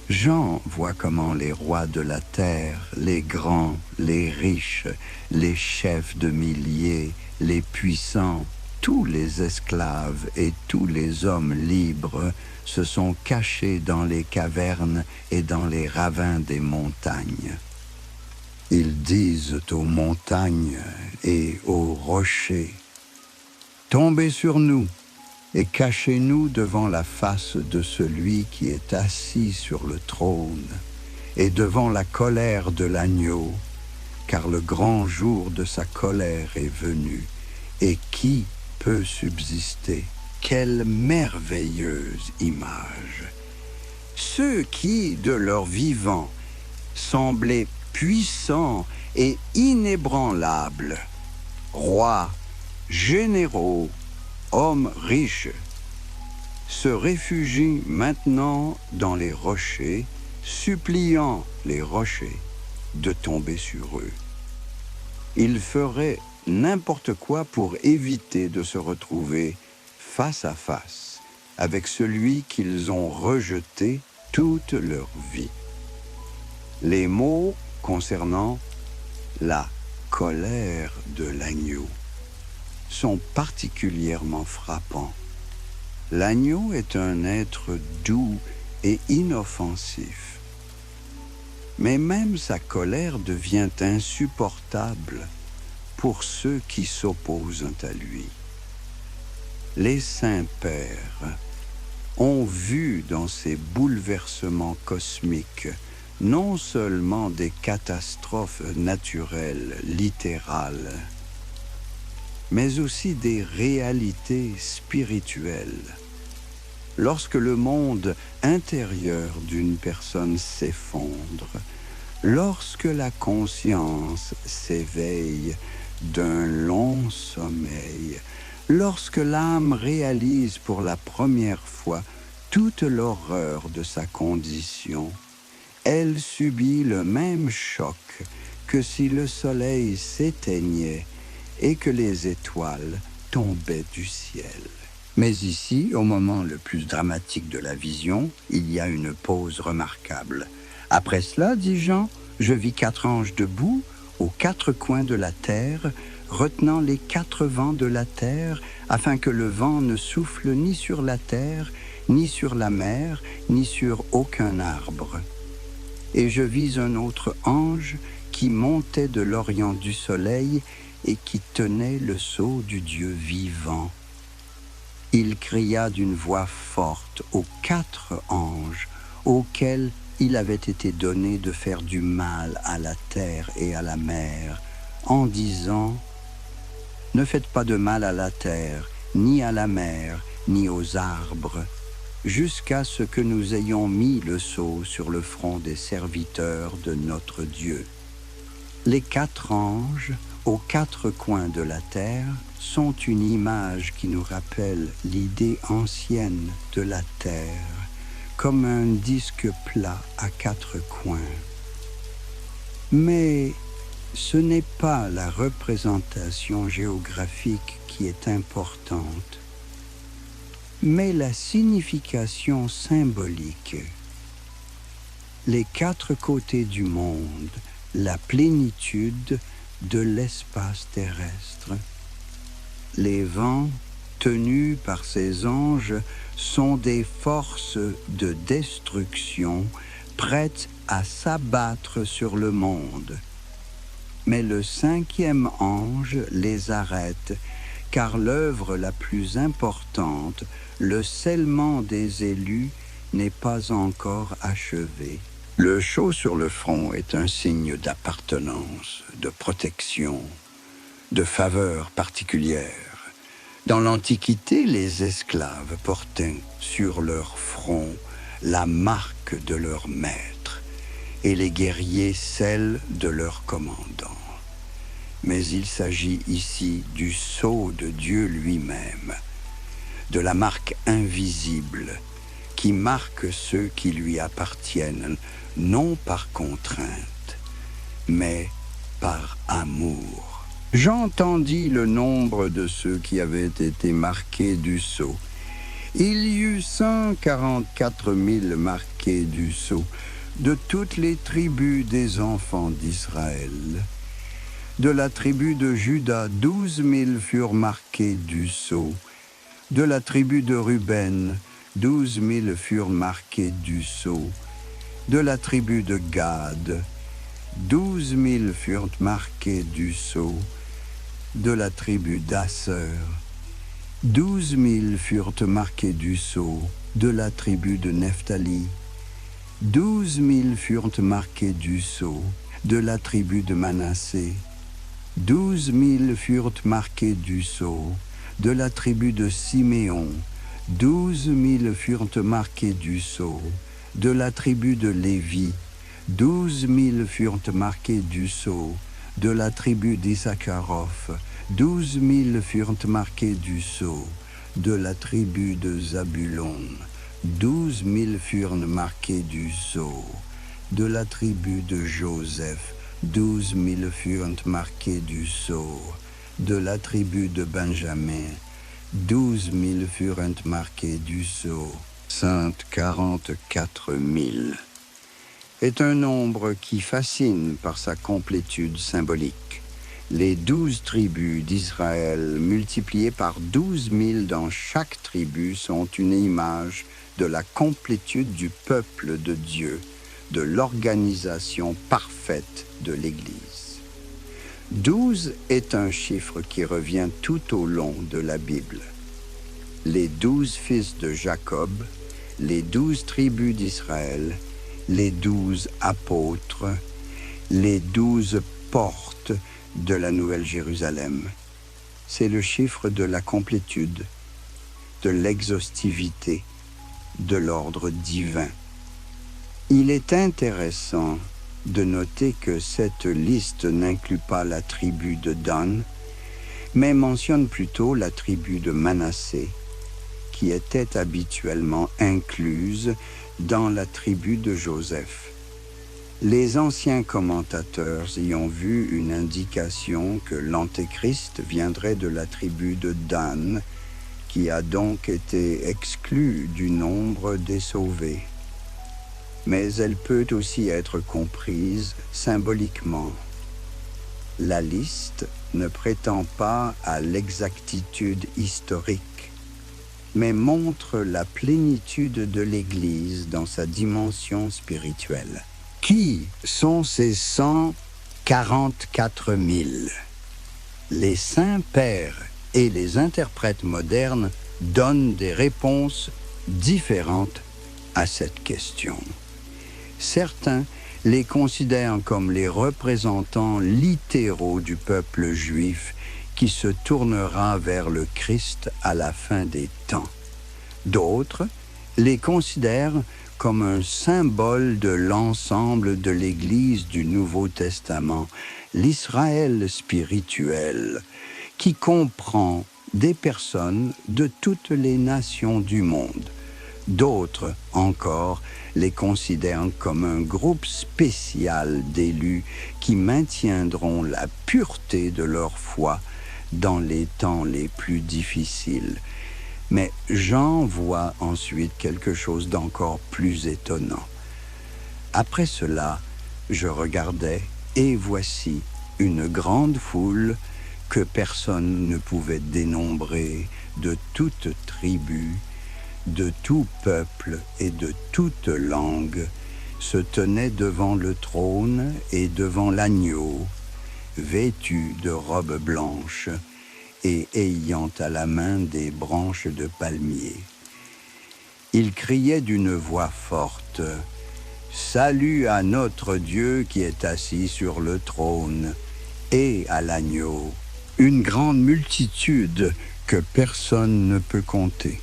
Jean voit comment les rois de la terre, les grands, les riches, les chefs de milliers, les puissants, tous les esclaves et tous les hommes libres se sont cachés dans les cavernes et dans les ravins des montagnes. Ils disent aux montagnes et aux rochers, « Tombez sur nous et cachez-nous devant la face de celui qui est assis sur le trône et devant la colère de l'agneau, car le grand jour de sa colère est venu. Et qui peut subsister? Quelle merveilleuse image! Ceux qui, de leur vivant, semblaient puissants et inébranlables, rois, généraux, hommes riches, se réfugient maintenant dans les rochers, suppliant les rochers de tomber sur eux. Ils feraient n'importe quoi pour éviter de se retrouver face à face avec celui qu'ils ont rejeté toute leur vie. Les mots concernant la colère de l'agneau sont particulièrement frappants. L'agneau est un être doux et inoffensif. Mais même sa colère devient insupportable pour ceux qui s'opposent à lui. Les saints pères ont vu dans ces bouleversements cosmiques non seulement des catastrophes naturelles littérales, mais aussi des réalités spirituelles. Lorsque le monde intérieur d'une personne s'effondre, lorsque la conscience s'éveille d'un long sommeil, lorsque l'âme réalise pour la première fois toute l'horreur de sa condition, elle subit le même choc que si le soleil s'éteignait et que les étoiles tombaient du ciel. Mais ici, au moment le plus dramatique de la vision, il y a une pause remarquable. Après cela, dit Jean, je vis 4 anges debout aux 4 coins de la terre, retenant les 4 vents de la terre, afin que le vent ne souffle ni sur la terre, ni sur la mer, ni sur aucun arbre. Et je vis un autre ange qui montait de l'orient du soleil et qui tenait le sceau du Dieu vivant. Il cria d'une voix forte aux 4 anges auxquels il avait été donné de faire du mal à la terre et à la mer, en disant « Ne faites pas de mal à la terre, ni à la mer, ni aux arbres, jusqu'à ce que nous ayons mis le sceau sur le front des serviteurs de notre Dieu. » Les 4 anges, aux 4 coins de la terre, sont une image qui nous rappelle l'idée ancienne de la terre comme un disque plat à 4 coins. Mais ce n'est pas la représentation géographique qui est importante, mais la signification symbolique. Les 4 côtés du monde, la plénitude de l'espace terrestre. Les vents, tenus par ces anges, sont des forces de destruction prêtes à s'abattre sur le monde. Mais le 5e ange les arrête, car l'œuvre la plus importante, le scellement des élus, n'est pas encore achevée. Le chaud sur le front est un signe d'appartenance, de protection, de faveur particulière. Dans l'Antiquité, les esclaves portaient sur leur front la marque de leur maître et les guerriers celle de leur commandant. Mais il s'agit ici du sceau de Dieu lui-même, de la marque invisible qui marque ceux qui lui appartiennent, non par contrainte, mais par amour. J'entendis le nombre de ceux qui avaient été marqués du sceau. Il y eut 144 000 marqués du sceau, de toutes les tribus des enfants d'Israël. De la tribu de Juda, 12 000 furent marqués du sceau. De la tribu de Ruben, 12 000 furent marqués du sceau. De la tribu de Gad, 12 000 furent marqués du sceau. De la tribu d'Asser, 12 000 furent marqués du sceau. De la tribu de Nephtali, 12 000 furent marqués du sceau. De la tribu de Manassé, 12 000 furent marqués du sceau. De la tribu de Siméon, 12 000 furent marqués du sceau. De la tribu de Lévi, 12 000 furent marqués du sceau. De la tribu d'Issakharof, 12 000 furent marqués du sceau. De la tribu de Zabulon, 12 000 furent marqués du sceau. De la tribu de Joseph, 12 000 furent marqués du sceau. De la tribu de Benjamin, 12 000 furent marqués du sceau. 144 000 est un nombre qui fascine par sa complétude symbolique. Les 12 tribus d'Israël multipliées par 12 000 dans chaque tribu sont une image de la complétude du peuple de Dieu, de l'organisation parfaite de l'Église. 12 est un chiffre qui revient tout au long de la Bible. Les 12 fils de Jacob, les 12 tribus d'Israël, les 12 apôtres, les 12 portes de la Nouvelle Jérusalem. C'est le chiffre de la complétude, de l'exhaustivité, de l'ordre divin. Il est intéressant de noter que cette liste n'inclut pas la tribu de Dan, mais mentionne plutôt la tribu de Manassé, qui était habituellement incluse dans la tribu de Joseph. Les anciens commentateurs y ont vu une indication que l'Antéchrist viendrait de la tribu de Dan, qui a donc été exclue du nombre des sauvés. Mais elle peut aussi être comprise symboliquement. La liste ne prétend pas à l'exactitude historique, mais montre la plénitude de l'Église dans sa dimension spirituelle. Qui sont ces 144 000? Les saints pères et les interprètes modernes donnent des réponses différentes à cette question. Certains les considèrent comme les représentants littéraux du peuple juif qui se tournera vers le Christ à la fin des temps. D'autres les considèrent comme un symbole de l'ensemble de l'Église du Nouveau Testament, l'Israël spirituel, qui comprend des personnes de toutes les nations du monde, D'autres, encore, les considèrent comme un groupe spécial d'élus qui maintiendront la pureté de leur foi dans les temps les plus difficiles. Mais Jean voit ensuite quelque chose d'encore plus étonnant. Après cela, je regardais, et voici une grande foule que personne ne pouvait dénombrer, de toute tribu, de tout peuple et de toute langue, se tenait devant le trône et devant l'agneau, vêtus de robes blanches et ayant à la main des branches de palmier. Ils criaient d'une voix forte, « Salut à notre Dieu qui est assis sur le trône et à l'agneau !» Une grande multitude que personne ne peut compter.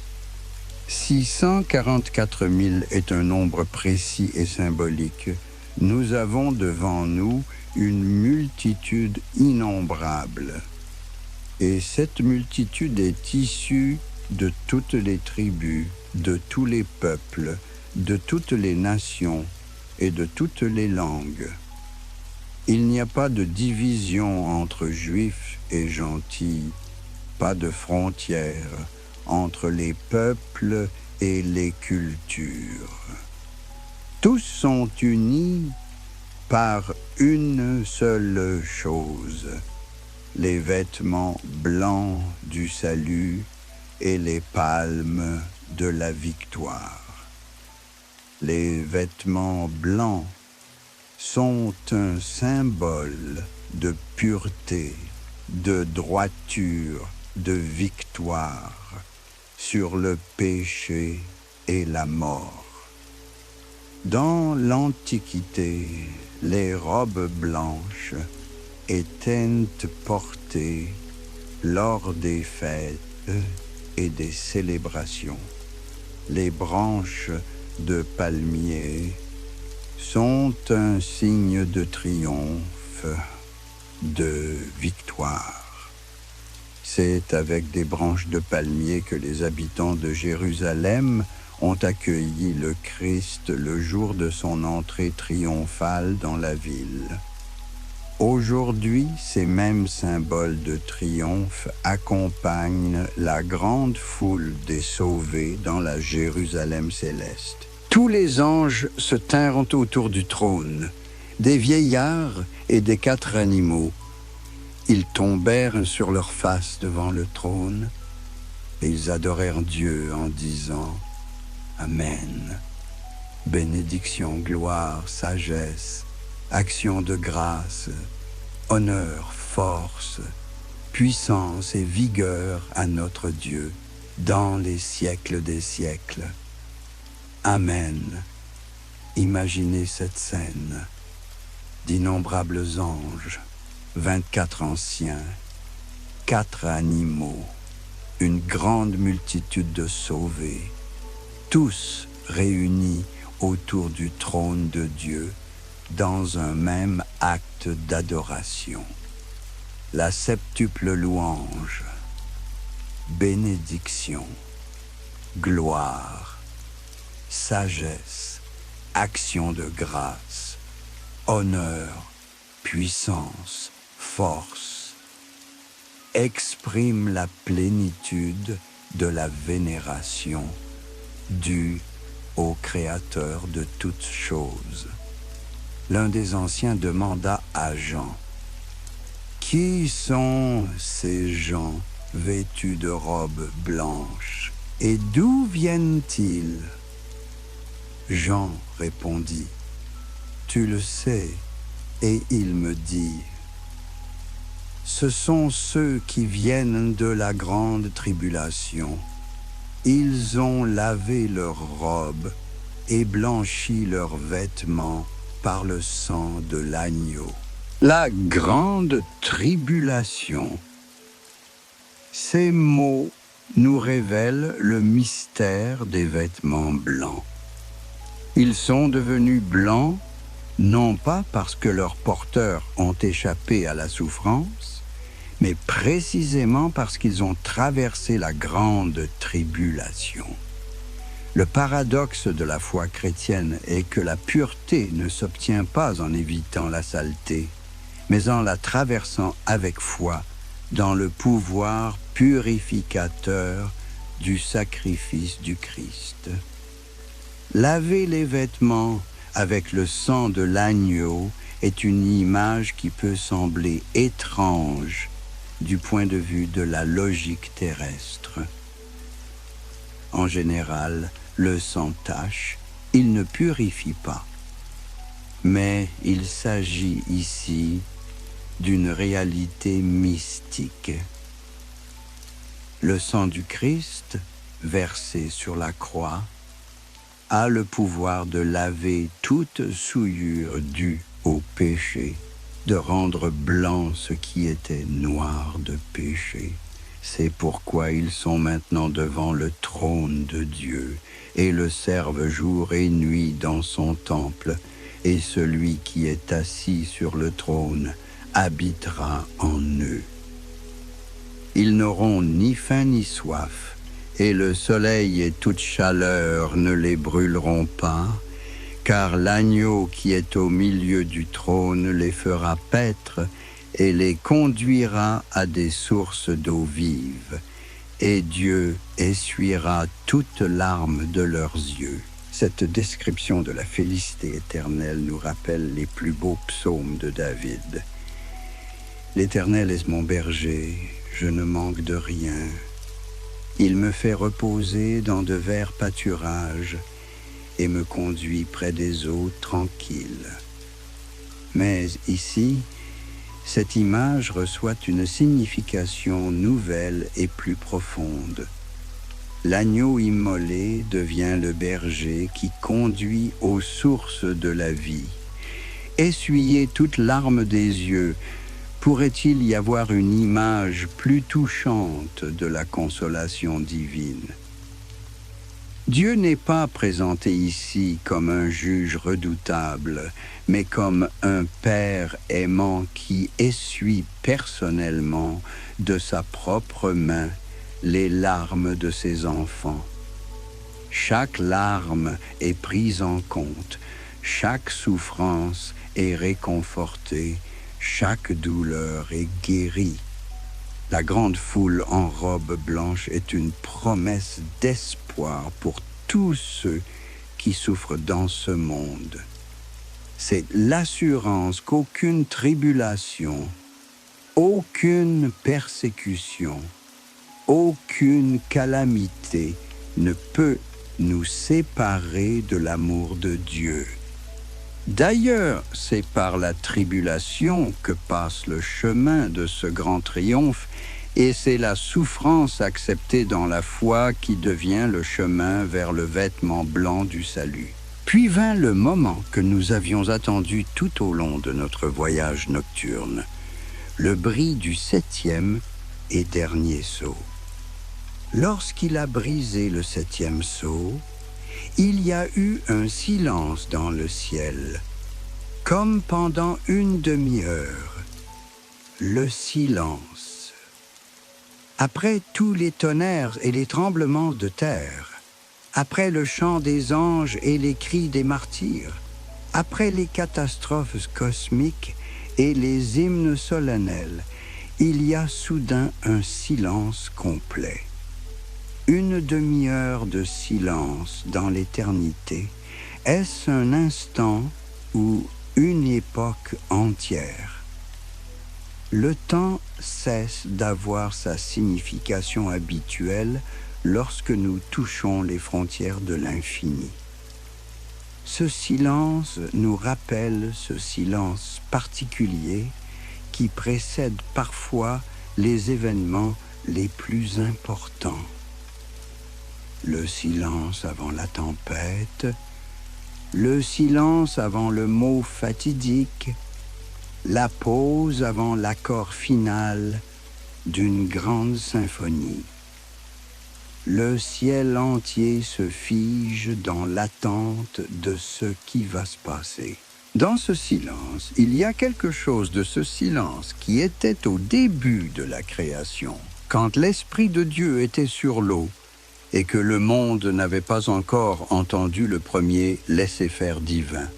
Si 144 000 est un nombre précis et symbolique, nous avons devant nous une multitude innombrable. Et cette multitude est issue de toutes les tribus, de tous les peuples, de toutes les nations et de toutes les langues. Il n'y a pas de division entre juifs et gentils, pas de frontières entre les peuples et les cultures. Tous sont unis par une seule chose, les vêtements blancs du salut et les palmes de la victoire. Les vêtements blancs sont un symbole de pureté, de droiture, de victoire sur le péché et la mort. Dans l'Antiquité, les robes blanches étaient portées lors des fêtes et des célébrations. Les branches de palmier sont un signe de triomphe, de victoire. C'est avec des branches de palmier que les habitants de Jérusalem ont accueilli le Christ le jour de son entrée triomphale dans la ville. Aujourd'hui, ces mêmes symboles de triomphe accompagnent la grande foule des sauvés dans la Jérusalem céleste. Tous les anges se tinrent autour du trône, des vieillards et des 4 animaux. Ils tombèrent sur leurs faces devant le trône et ils adorèrent Dieu en disant « Amen. Bénédiction, gloire, sagesse, action de grâce, honneur, force, puissance et vigueur à notre Dieu dans les siècles des siècles. Amen. » Imaginez cette scène. D'innombrables anges, 24 anciens, 4 animaux, une grande multitude de sauvés, tous réunis autour du trône de Dieu dans un même acte d'adoration. La septuple louange, bénédiction, gloire, sagesse, action de grâce, honneur, puissance, force, exprime la plénitude de la vénération due au Créateur de toutes choses. L'un des anciens demanda à Jean, « Qui sont ces gens vêtus de robes blanches, et d'où viennent-ils » Jean répondit, « Tu le sais. » Et il me dit, « Ce sont ceux qui viennent de la grande tribulation. Ils ont lavé leurs robes et blanchi leurs vêtements par le sang de l'agneau. » La grande tribulation. Ces mots nous révèlent le mystère des vêtements blancs. Ils sont devenus blancs non pas parce que leurs porteurs ont échappé à la souffrance, mais précisément parce qu'ils ont traversé la grande tribulation. Le paradoxe de la foi chrétienne est que la pureté ne s'obtient pas en évitant la saleté, mais en la traversant avec foi dans le pouvoir purificateur du sacrifice du Christ. Laver les vêtements avec le sang de l'agneau est une image qui peut sembler étrange du point de vue de la logique terrestre. En général, le sang tache, il ne purifie pas. Mais il s'agit ici d'une réalité mystique. Le sang du Christ, versé sur la croix, a le pouvoir de laver toute souillure due au péché, de rendre blanc ce qui était noir de péché. C'est pourquoi ils sont maintenant devant le trône de Dieu et le servent jour et nuit dans son temple, et celui qui est assis sur le trône habitera en eux. Ils n'auront ni faim ni soif, et le soleil et toute chaleur ne les brûleront pas, car l'agneau qui est au milieu du trône les fera paître et les conduira à des sources d'eau vive, et Dieu essuiera toute larme de leurs yeux. Cette description de la félicité éternelle nous rappelle les plus beaux psaumes de David. L'Éternel est mon berger, je ne manque de rien. Il me fait reposer dans de verts pâturages et me conduit près des eaux tranquilles. Mais ici, cette image reçoit une signification nouvelle et plus profonde. L'agneau immolé devient le berger qui conduit aux sources de la vie. Essuyer toute larme des yeux, pourrait-il y avoir une image plus touchante de la consolation divine? Dieu n'est pas présenté ici comme un juge redoutable, mais comme un père aimant qui essuie personnellement de sa propre main les larmes de ses enfants. Chaque larme est prise en compte, chaque souffrance est réconfortée, chaque douleur est guérie. La grande foule en robe blanche est une promesse d'espoir pour tous ceux qui souffrent dans ce monde. C'est l'assurance qu'aucune tribulation, aucune persécution, aucune calamité ne peut nous séparer de l'amour de Dieu. D'ailleurs, c'est par la tribulation que passe le chemin de ce grand triomphe, et c'est la souffrance acceptée dans la foi qui devient le chemin vers le vêtement blanc du salut. Puis vint le moment que nous avions attendu tout au long de notre voyage nocturne, le bris du 7e et dernier sceau. Lorsqu'il a brisé le 7e sceau, il y a eu un silence dans le ciel, comme pendant une demi-heure. Le silence. Après tous les tonnerres et les tremblements de terre, après le chant des anges et les cris des martyrs, après les catastrophes cosmiques et les hymnes solennels, il y a soudain un silence complet. Une demi-heure de silence dans l'éternité, est-ce un instant ou une époque entière? Le temps cesse d'avoir sa signification habituelle lorsque nous touchons les frontières de l'infini. Ce silence nous rappelle ce silence particulier qui précède parfois les événements les plus importants. Le silence avant la tempête, le silence avant le mot fatidique, la pause avant l'accord final d'une grande symphonie. Le ciel entier se fige dans l'attente de ce qui va se passer. Dans ce silence, il y a quelque chose de ce silence qui était au début de la création, quand l'Esprit de Dieu était sur l'eau, et que le monde n'avait pas encore entendu le premier laisser-faire divin.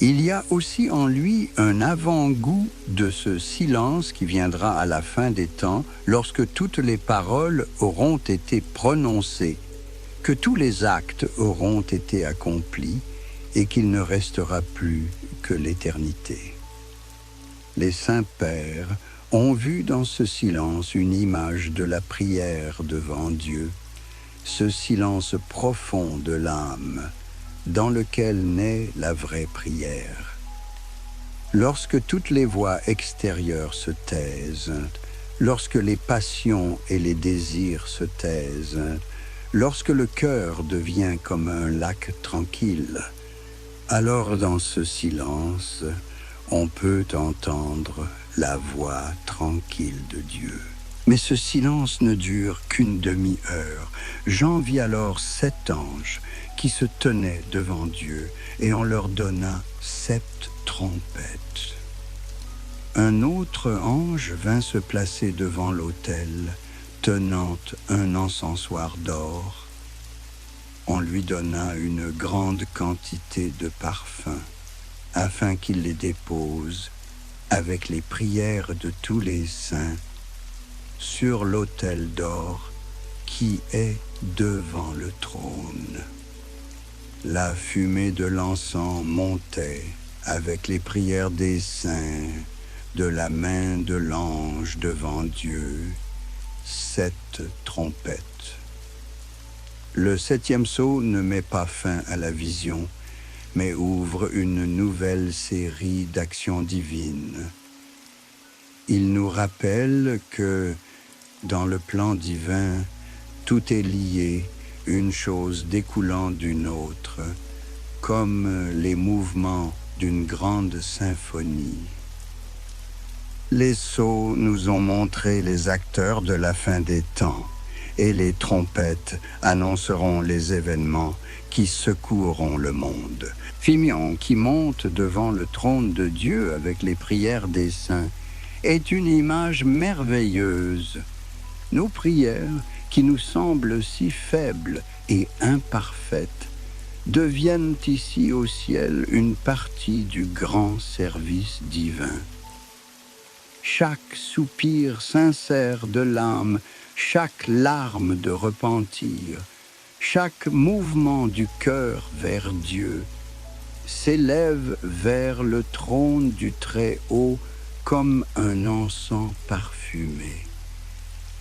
Il y a aussi en lui un avant-goût de ce silence qui viendra à la fin des temps lorsque toutes les paroles auront été prononcées, que tous les actes auront été accomplis et qu'il ne restera plus que l'éternité. Les saints pères ont vu dans ce silence une image de la prière devant Dieu, ce silence profond de l'âme dans lequel naît la vraie prière. Lorsque toutes les voix extérieures se taisent, lorsque les passions et les désirs se taisent, lorsque le cœur devient comme un lac tranquille, alors dans ce silence, on peut entendre la voix tranquille de Dieu. Mais ce silence ne dure qu'une demi-heure. Jean vit alors 7 anges qui se tenaient devant Dieu, et on leur donna 7 trompettes. Un autre ange vint se placer devant l'autel, tenant un encensoir d'or. On lui donna une grande quantité de parfums, afin qu'il les dépose, avec les prières de tous les saints, sur l'autel d'or qui est devant le trône. La fumée de l'encens montait avec les prières des saints de la main de l'ange devant Dieu, 7 trompettes. Le 7e sceau ne met pas fin à la vision, mais ouvre une nouvelle série d'actions divines. Il nous rappelle que, dans le plan divin, tout est lié, une chose découlant d'une autre, comme les mouvements d'une grande symphonie. Les sceaux nous ont montré les acteurs de la fin des temps, et les trompettes annonceront les événements qui secoueront le monde. Phimion, qui monte devant le trône de Dieu avec les prières des saints, est une image merveilleuse. Nos prières, qui nous semblent si faibles et imparfaites, deviennent ici au ciel une partie du grand service divin. Chaque soupir sincère de l'âme, chaque larme de repentir, chaque mouvement du cœur vers Dieu s'élève vers le trône du Très-Haut comme un encens parfumé.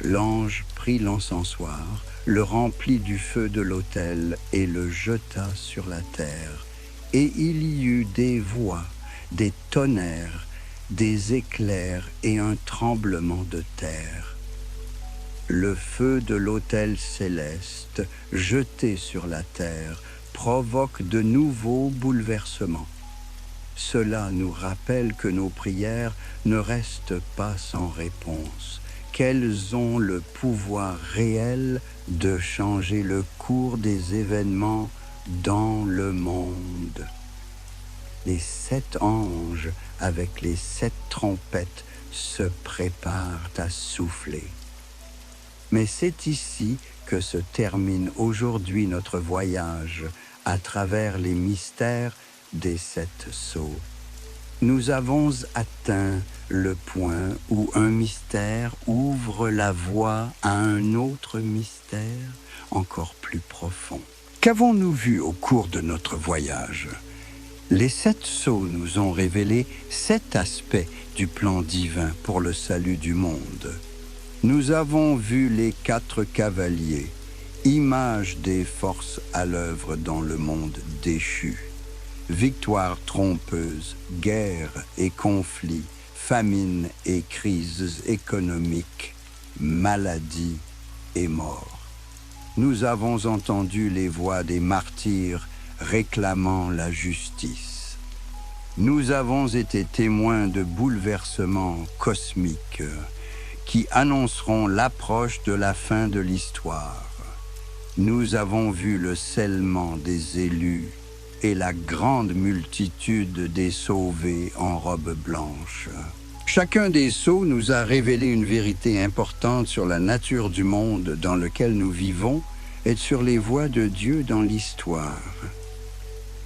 L'ange prit l'encensoir, le remplit du feu de l'autel et le jeta sur la terre. Et il y eut des voix, des tonnerres, des éclairs et un tremblement de terre. Le feu de l'autel céleste, jeté sur la terre, provoque de nouveaux bouleversements. Cela nous rappelle que nos prières ne restent pas sans réponse, qu'elles ont le pouvoir réel de changer le cours des événements dans le monde. Les 7 anges, avec les 7 trompettes, se préparent à souffler. Mais c'est ici que se termine aujourd'hui notre voyage à travers les mystères des 7 sceaux. Nous avons atteint le point où un mystère ouvre la voie à un autre mystère encore plus profond. Qu'avons-nous vu au cours de notre voyage? Les 7 sceaux nous ont révélé 7 aspects du plan divin pour le salut du monde. Nous avons vu les 4 cavaliers, image des forces à l'œuvre dans le monde déchu. Victoire trompeuse, guerre et conflits, famine et crises économiques, maladies et mort. Nous avons entendu les voix des martyrs réclamant la justice. Nous avons été témoins de bouleversements cosmiques qui annonceront l'approche de la fin de l'histoire. Nous avons vu le scellement des élus et la grande multitude des sauvés en robe blanche. Chacun des sceaux nous a révélé une vérité importante sur la nature du monde dans lequel nous vivons, être sur les voies de Dieu dans l'histoire.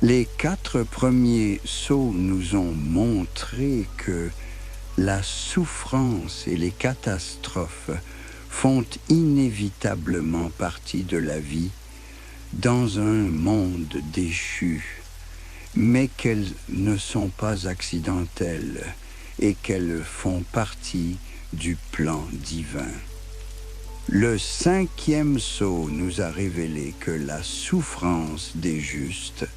Les 4 premiers sceaux nous ont montré que la souffrance et les catastrophes font inévitablement partie de la vie dans un monde déchu, mais qu'elles ne sont pas accidentelles et qu'elles font partie du plan divin. Le 5e sceau nous a révélé que la souffrance des justes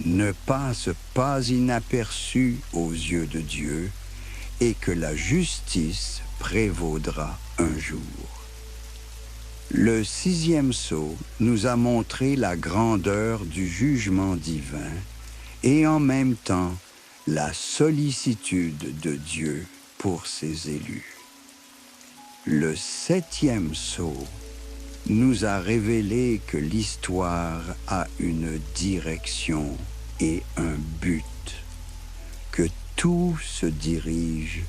ne passe pas inaperçue aux yeux de Dieu et que la justice prévaudra un jour. Le 6e sceau nous a montré la grandeur du jugement divin et en même temps la sollicitude de Dieu pour ses élus. Le 7e sceau nous a révélé que l'histoire a une direction et un but, que tout se dirige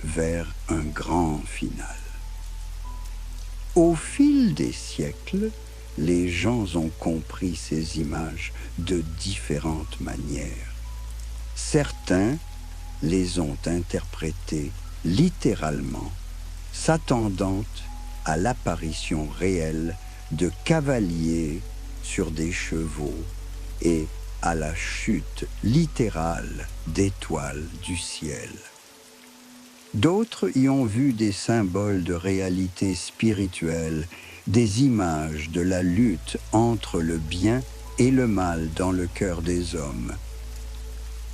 vers un grand final. Au fil des siècles, les gens ont compris ces images de différentes manières. Certains les ont interprétées littéralement, s'attendant à l'apparition réelle de cavaliers sur des chevaux et à la chute littérale d'étoiles du ciel. D'autres y ont vu des symboles de réalité spirituelle, des images de la lutte entre le bien et le mal dans le cœur des hommes.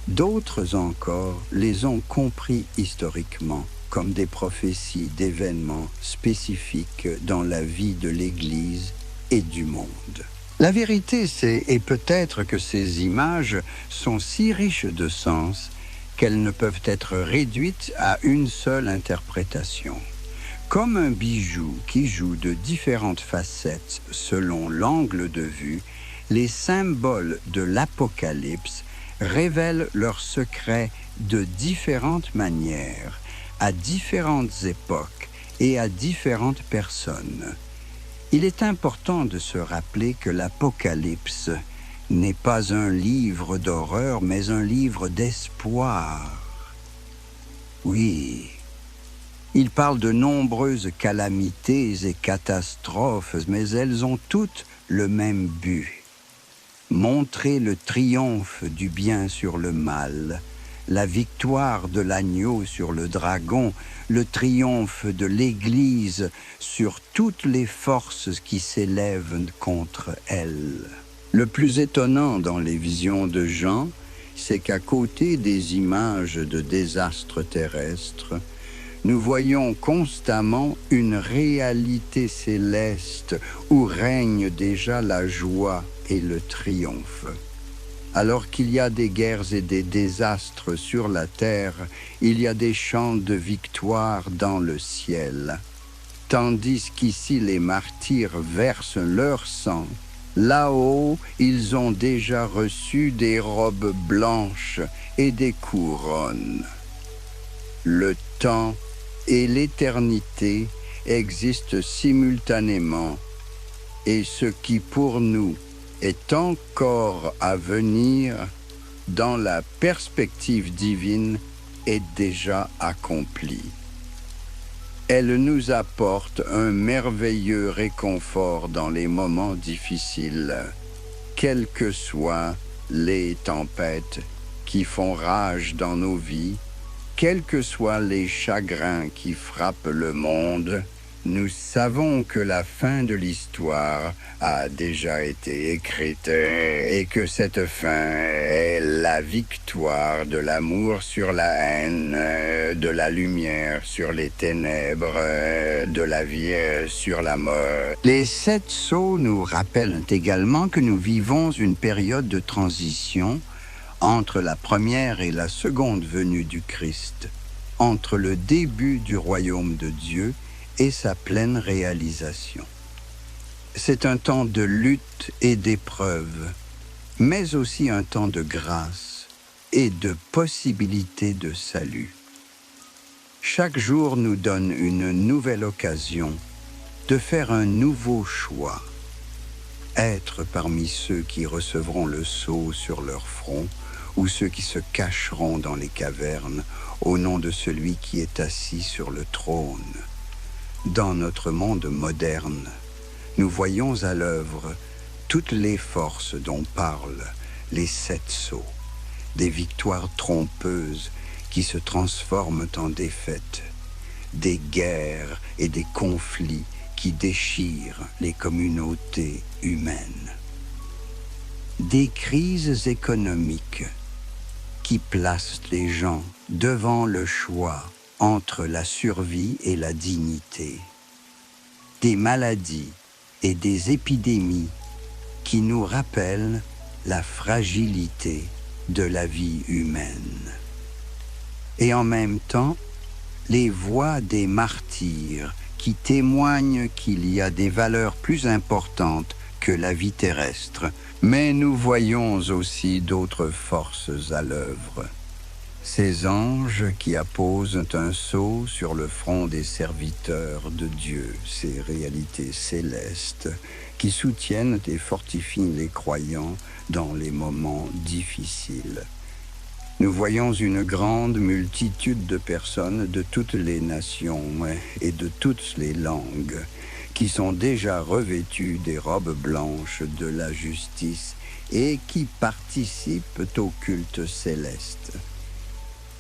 D'autres encore les ont compris historiquement comme des prophéties d'événements spécifiques dans la vie de l'Église et du monde. La vérité, et peut-être que ces images sont si riches de sens qu'elles ne peuvent être réduites à une seule interprétation. Comme un bijou qui joue de différentes facettes selon l'angle de vue, les symboles de l'Apocalypse révèlent leurs secrets de différentes manières, à différentes époques et à différentes personnes. Il est important de se rappeler que l'Apocalypse n'est pas un livre d'horreur, mais un livre d'espoir. Oui, il parle de nombreuses calamités et catastrophes, mais elles ont toutes le même but. Montrer le triomphe du bien sur le mal, la victoire de l'agneau sur le dragon, le triomphe de l'Église sur toutes les forces qui s'élèvent contre elle. Le plus étonnant dans les visions de Jean, c'est qu'à côté des images de désastres terrestres, nous voyons constamment une réalité céleste où règne déjà la joie et le triomphe. Alors qu'il y a des guerres et des désastres sur la terre, il y a des chants de victoire dans le ciel. Tandis qu'ici les martyrs versent leur sang, là-haut ils ont déjà reçu des robes blanches et des couronnes. Le temps et l'éternité existent simultanément, et ce qui pour nous est encore à venir, dans la perspective divine, est déjà accompli. Elle nous apporte un merveilleux réconfort dans les moments difficiles, quelles que soient les tempêtes qui font rage dans nos vies, quels que soient les chagrins qui frappent le monde. Nous savons que la fin de l'histoire a déjà été écrite et que cette fin est la victoire de l'amour sur la haine, de la lumière sur les ténèbres, de la vie sur la mort. Les 7 sceaux nous rappellent également que nous vivons une période de transition entre la première et la seconde venue du Christ, entre le début du royaume de Dieu et sa pleine réalisation. C'est un temps de lutte et d'épreuve, mais aussi un temps de grâce et de possibilité de salut. Chaque jour nous donne une nouvelle occasion de faire un nouveau choix être parmi ceux qui recevront le sceau sur leur front, ou ceux qui se cacheront dans les cavernes au nom de celui qui est assis sur le trône. Dans notre monde moderne, nous voyons à l'œuvre toutes les forces dont parlent les 7 sceaux, des victoires trompeuses qui se transforment en défaites, des guerres et des conflits qui déchirent les communautés humaines, des crises économiques qui placent les gens devant le choix entre la survie et la dignité, des maladies et des épidémies qui nous rappellent la fragilité de la vie humaine. Et en même temps, les voix des martyrs qui témoignent qu'il y a des valeurs plus importantes que la vie terrestre. Mais nous voyons aussi d'autres forces à l'œuvre. Ces anges qui apposent un sceau sur le front des serviteurs de Dieu, ces réalités célestes qui soutiennent et fortifient les croyants dans les moments difficiles. Nous voyons une grande multitude de personnes de toutes les nations et de toutes les langues qui sont déjà revêtues des robes blanches de la justice et qui participent au culte céleste.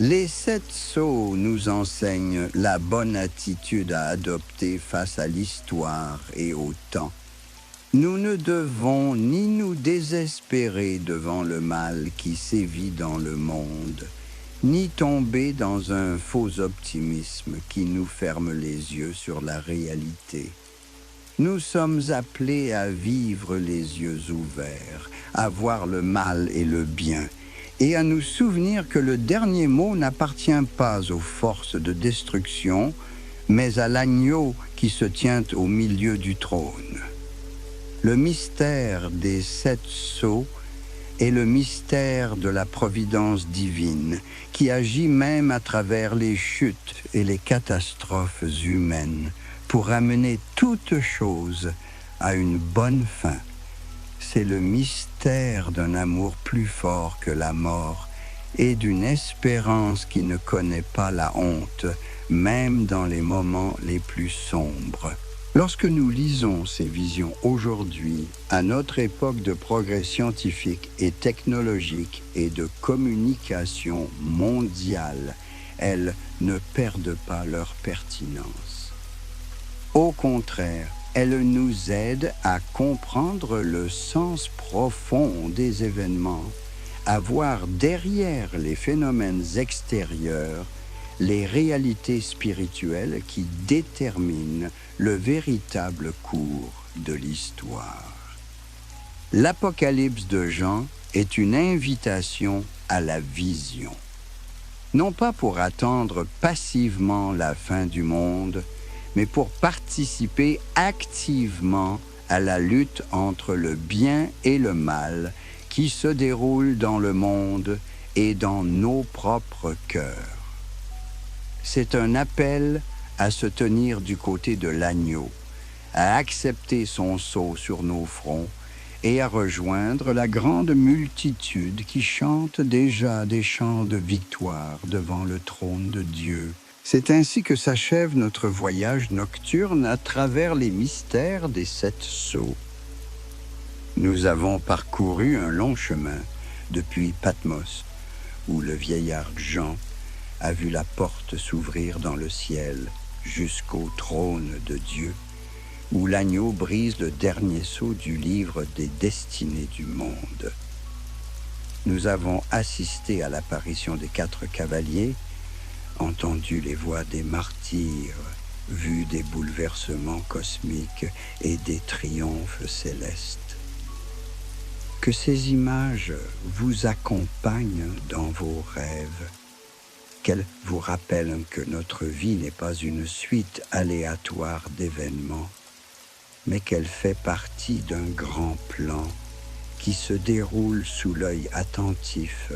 Les 7 sceaux nous enseignent la bonne attitude à adopter face à l'histoire et au temps. Nous ne devons ni nous désespérer devant le mal qui sévit dans le monde, ni tomber dans un faux optimisme qui nous ferme les yeux sur la réalité. Nous sommes appelés à vivre les yeux ouverts, à voir le mal et le bien, et à nous souvenir que le dernier mot n'appartient pas aux forces de destruction, mais à l'agneau qui se tient au milieu du trône. Le mystère des 7 sceaux est le mystère de la providence divine qui agit même à travers les chutes et les catastrophes humaines pour amener toute chose à une bonne fin. C'est le mystère d'un amour plus fort que la mort et d'une espérance qui ne connaît pas la honte, même dans les moments les plus sombres. Lorsque nous lisons ces visions aujourd'hui, à notre époque de progrès scientifique et technologique et de communication mondiale, elles ne perdent pas leur pertinence. Au contraire, elles nous aident à comprendre le sens profond des événements, à voir derrière les phénomènes extérieurs les réalités spirituelles qui déterminent le véritable cours de l'histoire. L'Apocalypse de Jean est une invitation à la vision, non pas pour attendre passivement la fin du monde, mais pour participer activement à la lutte entre le bien et le mal qui se déroule dans le monde et dans nos propres cœurs. C'est un appel à se tenir du côté de l'agneau, à accepter son sceau sur nos fronts et à rejoindre la grande multitude qui chante déjà des chants de victoire devant le trône de Dieu. C'est ainsi que s'achève notre voyage nocturne à travers les mystères des 7 sceaux. Nous avons parcouru un long chemin depuis Patmos, où le vieillard Jean a vu la porte s'ouvrir dans le ciel jusqu'au trône de Dieu, où l'agneau brise le dernier sceau du livre des destinées du monde. Nous avons assisté à l'apparition des 4 cavaliers, entendu les voix des martyrs, vu des bouleversements cosmiques et des triomphes célestes. Que ces images vous accompagnent dans vos rêves, qu'elles vous rappellent que notre vie n'est pas une suite aléatoire d'événements, mais qu'elle fait partie d'un grand plan qui se déroule sous l'œil attentif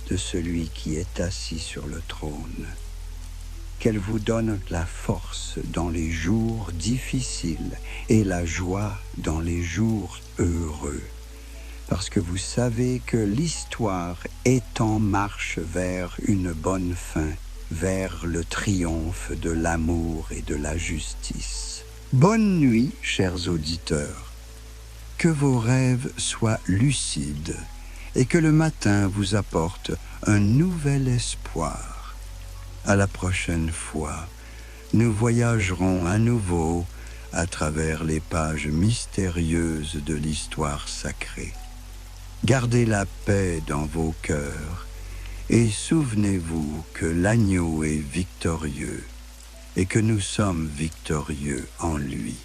de celui qui est assis sur le trône. qu'elle vous donne la force dans les jours difficiles et la joie dans les jours heureux. Parce que vous savez que l'histoire est en marche vers une bonne fin, vers le triomphe de l'amour et de la justice. Bonne nuit, chers auditeurs. Que vos rêves soient lucides et que le matin vous apporte un nouvel espoir. À la prochaine fois, nous voyagerons à nouveau à travers les pages mystérieuses de l'histoire sacrée. Gardez la paix dans vos cœurs et souvenez-vous que l'agneau est victorieux et que nous sommes victorieux en lui.